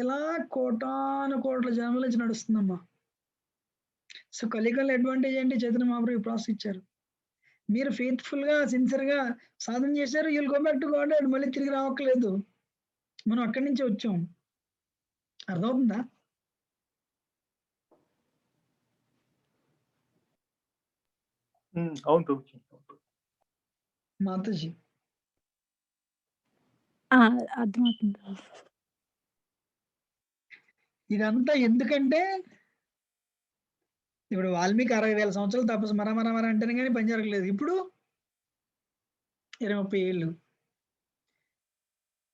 ఇలా కోట్ల జన్మల నుంచి నడుస్తుందమ్మా. సో కలియుగంలో అడ్వాంటేజ్ ఏంటి? చైతన్య మహాప్రభు ప్రాసెస్ ఇచ్చారు. మీరు ఫెయిత్ఫుల్ గా, సిన్సియర్ గా సాధన చేశారు, you'll go back to God. మళ్ళీ తిరిగి రావట్లేదు, మనం అక్కడి నుంచి వచ్చాం. అర్థమవుతుందా? అవును ప్రభుజీ. మాతాజీ అర్థమవుతుంది. ఇదంతా ఎందుకంటే ఇప్పుడు వాల్మీకి 60,000 సంవత్సరాలు తపస్సు మర అంటేనే కానీ పని జరగలేదు. ఇప్పుడు 20-30 ఏళ్ళు.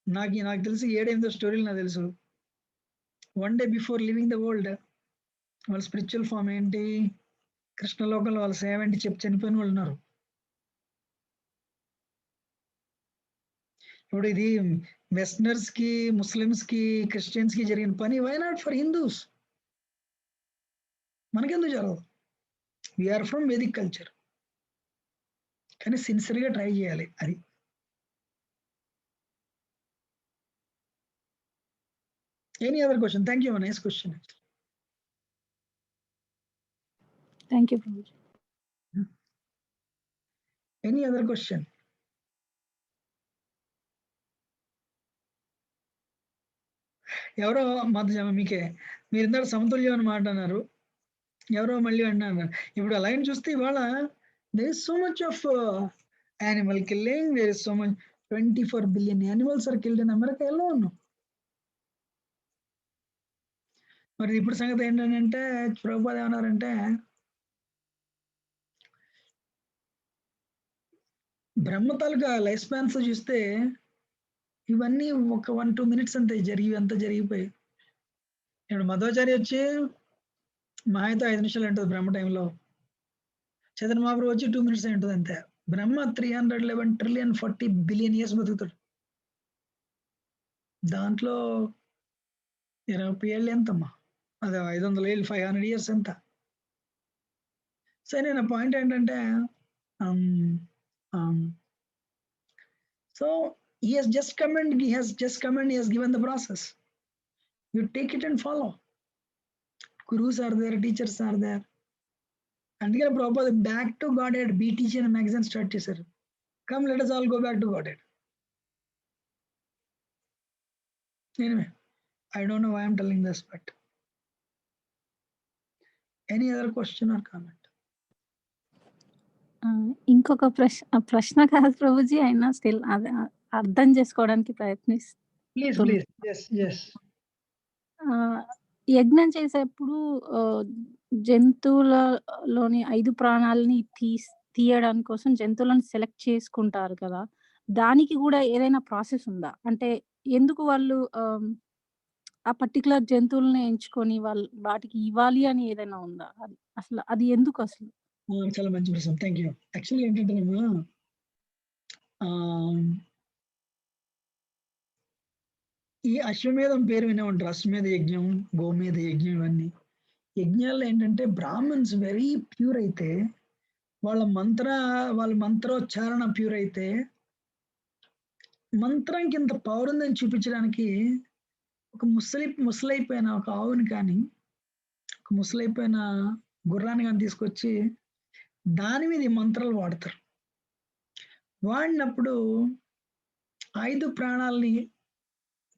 నాకు తెలిసి 7-8 స్టోరీలు నాకు తెలుసు. 1 day before living the world వాళ్ళ స్పిరిచువల్ ఫామ్ ఏంటి, కృష్ణలోకంలో వాళ్ళ సేవ ఏంటి చెప్పి చనిపోయిన వాళ్ళు ఉన్నారు. ఇప్పుడు ఇది వెస్టర్నర్స్ కి, ముస్లిమ్స్ కి, క్రిస్టియన్స్ కి జరిగిన పని, వై నాట్ ఫర్ హిందూస్? మనకెందుకు జరగదు? We are from Vedic culture. కానీ సిన్సియర్గా ట్రై చేయాలి. అది any other question? Thank you, nice question. Thank you Prabhuji. Any other question? ఎవరో మీకే మీరు ఇందాక సమతుల్యం అని మాట అన్నారు, ఎవరో మళ్ళీ అన్నారు. ఇప్పుడు అలా చూస్తే ఇవాళ there is so much of animal killing, there is so much, 24 billion animals are killed in America alone. మరి ఇప్పుడు సంగతి ఏంటంటే ప్రభుపాద ఏమన్నారంటే, బ్రహ్మ తాలూకా లైఫ్ స్పాన్స్ చూస్తే ఇవన్నీ ఒక 1-2 minutes అంతే జరిగిపోయి. ఇప్పుడు మధ్వాచార్య వచ్చి మహా అయితే 5 నిమిషాలు ఉంటుంది బ్రహ్మ టైంలో, చైతన్య మహాప్రభు వచ్చి 2 minutes ఉంటుంది అంతే. బ్రహ్మ 311 trillion 40 billion years బతుకుతాడు. దాంట్లో 20 ఏళ్ళు ఎంతమ్మా? అదే 500 ఏళ్ళు, 500 years ఎంత? సరే, నా పాయింట్ ఏంటంటే, so he has just come and he has given the process. You take it and follow. Gurus are there, teachers are there. అందుకని Prabhupada back to God head BTG అనే మ్యాగజైన్ స్టార్ట్ చేశారు. Come let us all go back to God head. Anyway, I don't know why I'm telling this, but any other question or comment? ఇంకొక ప్రశ్న కాదు ప్రభుజీ, అయినా still అది అర్థం చేసుకోవడానికి Please, please. Yes, yes. యజ్ఞం చేసేప్పుడు జంతువులలోని 5 ప్రాణాలని తీయడానికి కోసం జంతువులను సెలెక్ట్ చేసుకుంటారు కదా! దానికి గూడా ఏదైనా ప్రాసెస్ ఉందా? అంటే ఎందుకు వాళ్ళు ఆ పర్టిక్యులర్ జంతువులని ఎంచుకొని వాటికి ఇవ్వాలి అని ఏదైనా ఉందా? అది ఎందుకు అసలు? చాలా మంచి ప్రశ్న. Thank you. యాక్చువల్లీ ఏంటంటేనమ్మా, ఈ అశ్వమేధం పేరు వినే ఉంటారు. అశ్వమేధ యజ్ఞం, గోమేధ యజ్ఞం, ఇవన్నీ యజ్ఞాల్లో ఏంటంటే బ్రాహ్మణ్స్ వెరీ ప్యూర్ అయితే, వాళ్ళ మంత్రోచ్చారణ ప్యూర్ అయితే, మంత్రానికి ఇంత పవర్ ఉందని చూపించడానికి ఒక ముసలైపోయిన ఒక ఆవుని కానీ, ఒక ముసలైపోయిన గుర్రాన్ని కానీ తీసుకొచ్చి దాని మీద ఈ మంత్రాలు వాడతారు. వాడినప్పుడు 5 ప్రాణాలని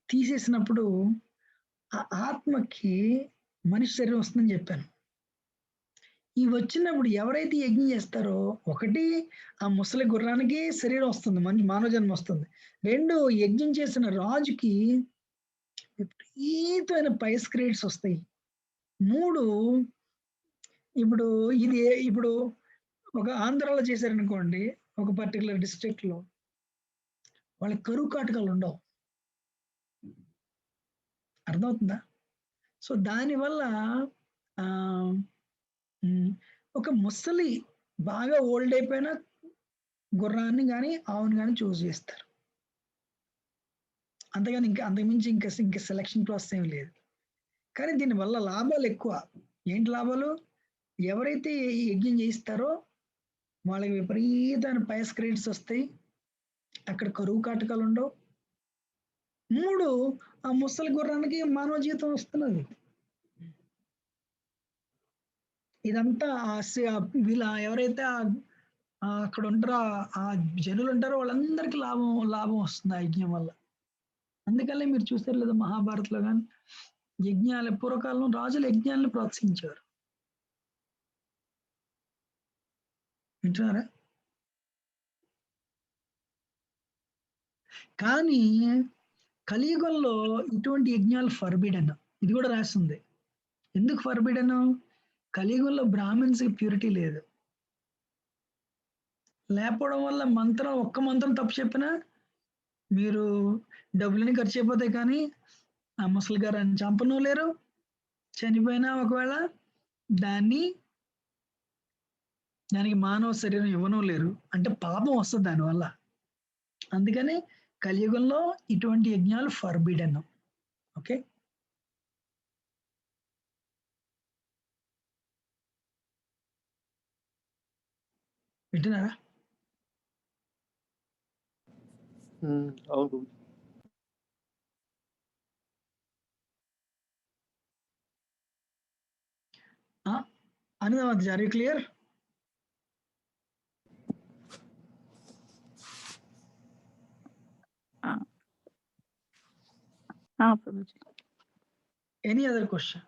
తీసేసినప్పుడు ఆ ఆత్మకి మనిషి శరీరం వస్తుందని చెప్పాను. ఈ వచ్చినప్పుడు ఎవరైతే యజ్ఞం చేస్తారో, ఒకటి ఆ ముసలి గుర్రానికి శరీరం వస్తుంది, మంచి మానవ జన్మ వస్తుంది. 2 యజ్ఞం చేసిన రాజుకి విపరీతమైన పైస్ క్రెడిట్స్ వస్తాయి. 3 ఇప్పుడు ఒక ఆంధ్రాలో చేశారనుకోండి, ఒక పర్టికులర్ డిస్ట్రిక్ట్ లో వాళ్ళకి కరువు కాటకాలు ఉండవు. అర్థమవుతుందా? సో దానివల్ల ఒక ముసలి బాగా ఓల్డ్ అయిపోయిన గుర్రాన్ని కానీ ఆవుని కానీ చూస్ చేస్తారు. అంతేగాని అంతకుమించి ఇంకా సెలక్షన్ ప్రాసెస్ ఏమి లేదు. కానీ దీనివల్ల లాభాలు ఎక్కువ. ఏంటి లాభాలు? ఎవరైతే యజ్ఞం చేయిస్తారో వాళ్ళకి విపరీతమైన పైస్ క్రెడిట్స్ వస్తాయి, అక్కడ కరువు కాటకాలు ఉండవు. 3 ఆ ముసలి గుర్రానికి మానవ జీవితం వస్తున్నది. ఇదంతా వీళ్ళ ఎవరైతే అక్కడ ఉంటారో ఆ జనులు ఉంటారో వాళ్ళందరికీ లాభం వస్తుంది ఆ యజ్ఞం వల్ల. అందుకనే మీరు చూసారు లేదా మహాభారత్లో కానీ పూర్వకాలంలో రాజులు యజ్ఞాలను ప్రోత్సహించారు. వింటున్నారా? కానీ కలియుగంలో ఇటువంటి యజ్ఞాలు ఫర్బిడెన్. ఇది కూడా రాస్తుంది. ఎందుకు ఫర్బిడెన్? కలియుగంలో బ్రాహ్మిన్స్ ప్యూరిటీ లేదు. లేకపోవడం వల్ల ఒక్క మంత్రం తప్పు చెప్పినా మీరు డబ్బులని ఖర్చు అయిపోతాయి, కానీ ఆ ముసలి గారిని చంపను లేరు, చనిపోయినా ఒకవేళ దానికి మానవ శరీరం ఇవ్వను లేరు. అంటే పాపం వస్తుంది దానివల్ల. అందుకని కలియుగంలో ఇటువంటి యజ్ఞాలు ఫర్బిడెన్. ఓకే, వింటున్నారా? అవును. అనుదామతి, are you clear? Any other question?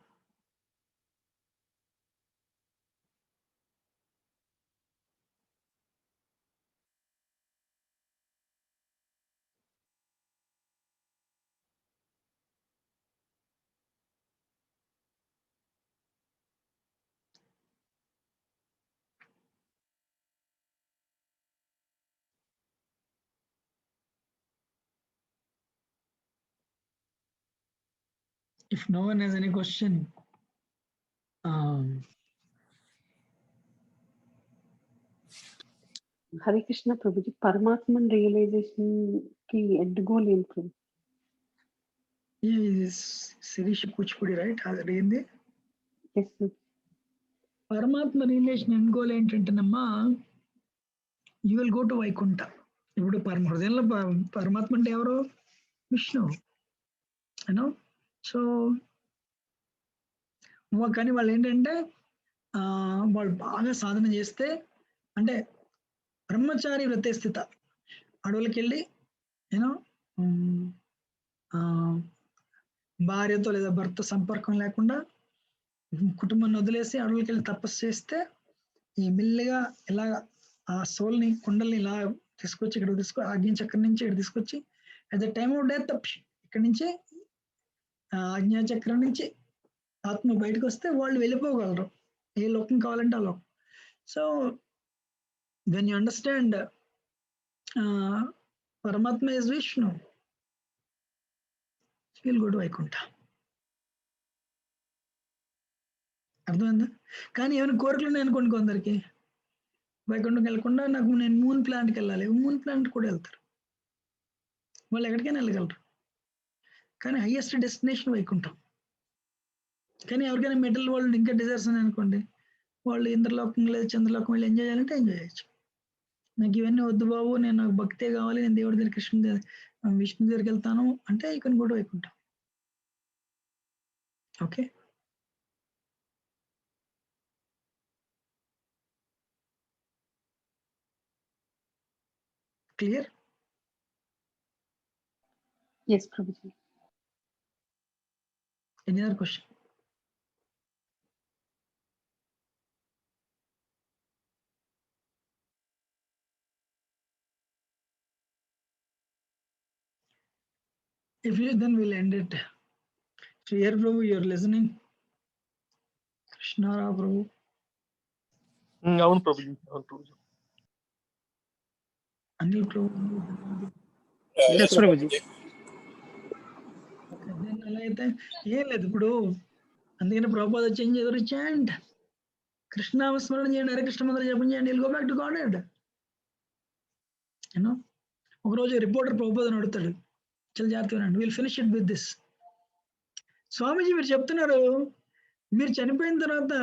If no one has any question, Hare Krishna Prabhuji, Paramatman realisation కి ఎండ్ గోల్ ఏంటి? శిరీష్ కూచిపూడి, రైట్? అదేంది yes sir. Paramatma realisation end goal ఏంటంటేనమ్మా, you will go to Vaikuntha. ఇప్పుడు హృదయంలో పరమాత్మ అంటే ఎవరు? విష్ణువు. యూనో, సో కానీ వాళ్ళు ఏంటంటే వాళ్ళు బాగా సాధన చేస్తే, అంటే బ్రహ్మచారి వ్రతే స్థిత, అడవులకి వెళ్ళి యూనో భార్యతో లేదా భర్త సంపర్కం లేకుండా కుటుంబాన్ని వదిలేసి అడవులకి వెళ్ళి తపస్సు చేస్తే ఈ మెల్లిగా ఇలా ఆ సోల్ని కుండల్ని ఇలా తీసుకొచ్చి ఇక్కడ ఆజ్ఞ చక్రం నుంచి ఇక్కడ తీసుకొచ్చి at the time of death ఇక్కడ నుంచి ఆజ్ఞా చక్రం నుంచి ఆత్మ బయటకు వస్తే వాళ్ళు వెళ్ళిపోగలరు, ఏ లోకం కావాలంటే ఆ లోకం. సో వెన్ యూ అండర్స్టాండ్ పరమాత్మ is Vishnu, will go to Vaikuntha. అర్థమైందా? కానీ ఏమైనా కోరికలు ఉన్నాయి అనుకోండి కొందరికి, వైకుంఠంకి వెళ్ళకుండా నాకు నేను మూన్ ప్లాంట్కి వెళ్ళాలి, మూన్ ప్లాంట్ కూడా వెళ్తారు, వాళ్ళు ఎక్కడికైనా వెళ్ళగలరు. కానీ హైయెస్ట్ డెస్టినేషన్ వైకుంఠం. కానీ ఎవరికైనా మెటల్ వరల్డ్ ఇంకా డిజైర్స్ ఉన్నాయి అనుకోండి, వాళ్ళు ఇంద్రలోకం లేదా చంద్రలోకం వెళ్ళి ఎంజాయ్ చేయాలంటే ఎంజాయ్ చేయొచ్చు. నాకు ఇవన్నీ వద్దు బాబు, నేను నాకు భక్తే కావాలి, నేను దేవుడి దగ్గర విష్ణు దగ్గరికి వెళ్తాను అంటే ఇక్కడ కూడా Vaikuntham. Okay, clear? Yes, Prabhuji. Any other question? If you, then we'll end it. So here, Prabhu, you're listening. Krishna Ra, Prabhu. అవును ప్రభుజీ, అవును Prabhuji. Anil, Prabhu. Yes, Prabhuji. Then అలా అయితే ఏం లేదు. ఇప్పుడు అందుకని ప్రభుపాద చేంజ్ ఎవరు చాంట్ కృష్ణామస్మరణ చేయండి, హరే కృష్ణ మంత్రం జపం చేయండి, will go back to godhead. You know ఒకరోజు రిపోర్టర్ ప్రభుపాదను అడుగుతాడు, చాలా జాగ్రత్తగా వినండి, will finish it with this. Swamiji మీరు చెప్తున్నారు, మీరు చనిపోయిన తర్వాత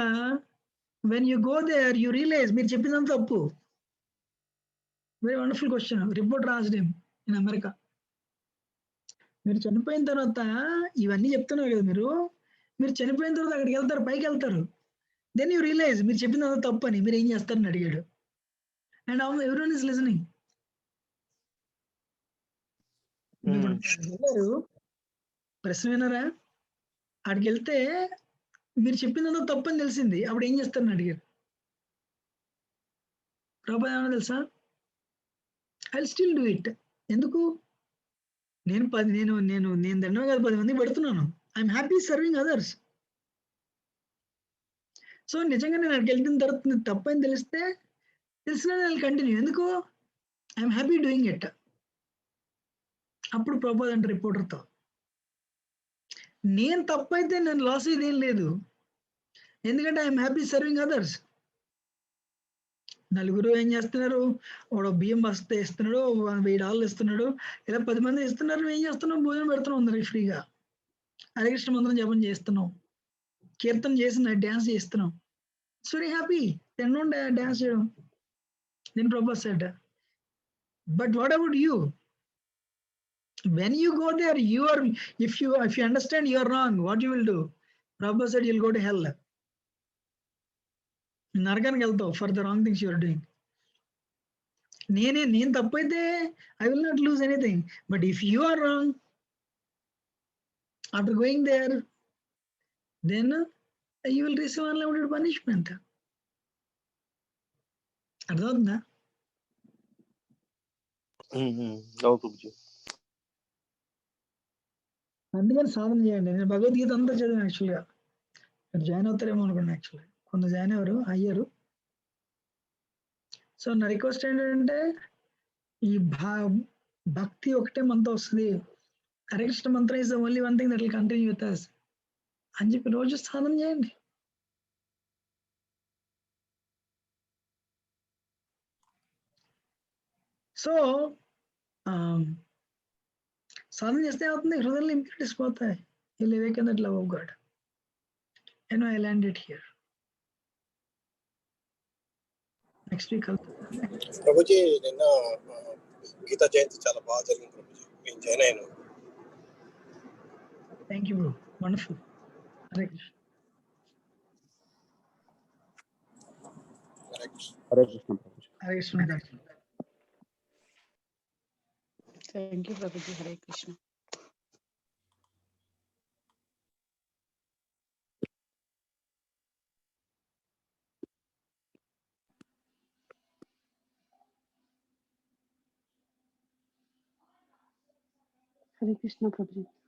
when you go there you realise మీరు చెప్పిందంత తప్పు. Very wonderful question. Reporter asked him in America, మీరు చనిపోయిన తర్వాత ఇవన్నీ చెప్తున్నారు కదా, మీరు చనిపోయిన తర్వాత అక్కడికి వెళ్తారు, పైకి వెళ్తారు, దెన్ యూ రియలైజ్ మీరు చెప్పిందంత తప్పు అని, మీరు ఏం చేస్తారని అడిగాడు. And everyone is listening. ప్రశ్న విన్నారా? అక్కడికి వెళ్తే మీరు చెప్పిందంతా తప్పు అని తెలిసింది, అప్పుడు ఏం చేస్తారని అడిగారు. ప్రభుపాద ఏమన్నా తెలుసా? I still do it. ఎందుకు? నేను దండం కాదు 10 మందికి పెడుతున్నాను. I'm happy serving others. So నిజంగా నేను అక్కడికి వెళ్ళిన తర్వాత తప్పు అని తెలిసినా నేను కంటిన్యూ. ఎందుకు? I'm happy doing it. అప్పుడు ప్రభుపాద అంటే రిపోర్టర్తో, నేను తప్పు అయితే నేను లాస్ ఇదేం లేదు, ఎందుకంటే ఐఎమ్ హ్యాపీ సర్వింగ్ అదర్స్. నలుగురు ఏం చేస్తున్నారు, వాడు బియ్యం బస్తా ఇస్తున్నాడు, $1000 ఇస్తున్నాడు, ఇలా 10 మంది ఇస్తున్నారు, నువ్వు ఏం చేస్తున్నావు? భోజనం పెడుతున్నావు అందరికి ఫ్రీగా, హరే కృష్ణ మంత్రం జపం చేస్తున్నావు, కీర్తన చేసిన డ్యాన్స్ చేస్తున్నాం, సో వెరీ హ్యాపీ. తెండం డ్యాన్స్ చేయడం. నేను Prabhupada said, but what about you? When you go there, if you understand you are wrong, what you will do? Prabhupada said you'll go to hell. నరకానికి వెళ్తావు for the wrong things you are doing. నేను తప్పు అయితే I will not lose anything, but if you are wrong after going there, then you will receive unlimited punishment. అర్థమవుతుందా? అవును ప్రభుజీ. అందుకని సాధన చేయండి. నేను భగవద్గీత అంతా చదివాను యాక్చువల్గా. మీరు జాయిన్ అవుతారేమో అనుకున్నాను యాక్చువల్గా, కొంత జాయిన్ అయ్యారు. సో నా రిక్వెస్ట్ ఏంటంటే ఈ భక్తి ఒకటే మనతో వస్తుంది, హరే కృష్ణ మంత్రం is the only one thing that will continue with us అని చెప్పి రోజు సాధన చేయండి. సో సాధన చేస్తే అవుతుంది, హృదయంలో ఇంప్యూరిటీస్ పోతాయి. You live in that love of God. And I land it here. Next week Prabhuji నిన్న గీతా జయంతి చాలా బాగా జరిగింది ప్రభుజీ, నేను జాయిన్ అయ్యాను. Thank you bro, wonderful. Hare Krishna. Hare Krishna. Hare Krishna. Thank you, Prabhuji. Hare Krishna. Hare Krishna Prabhuji.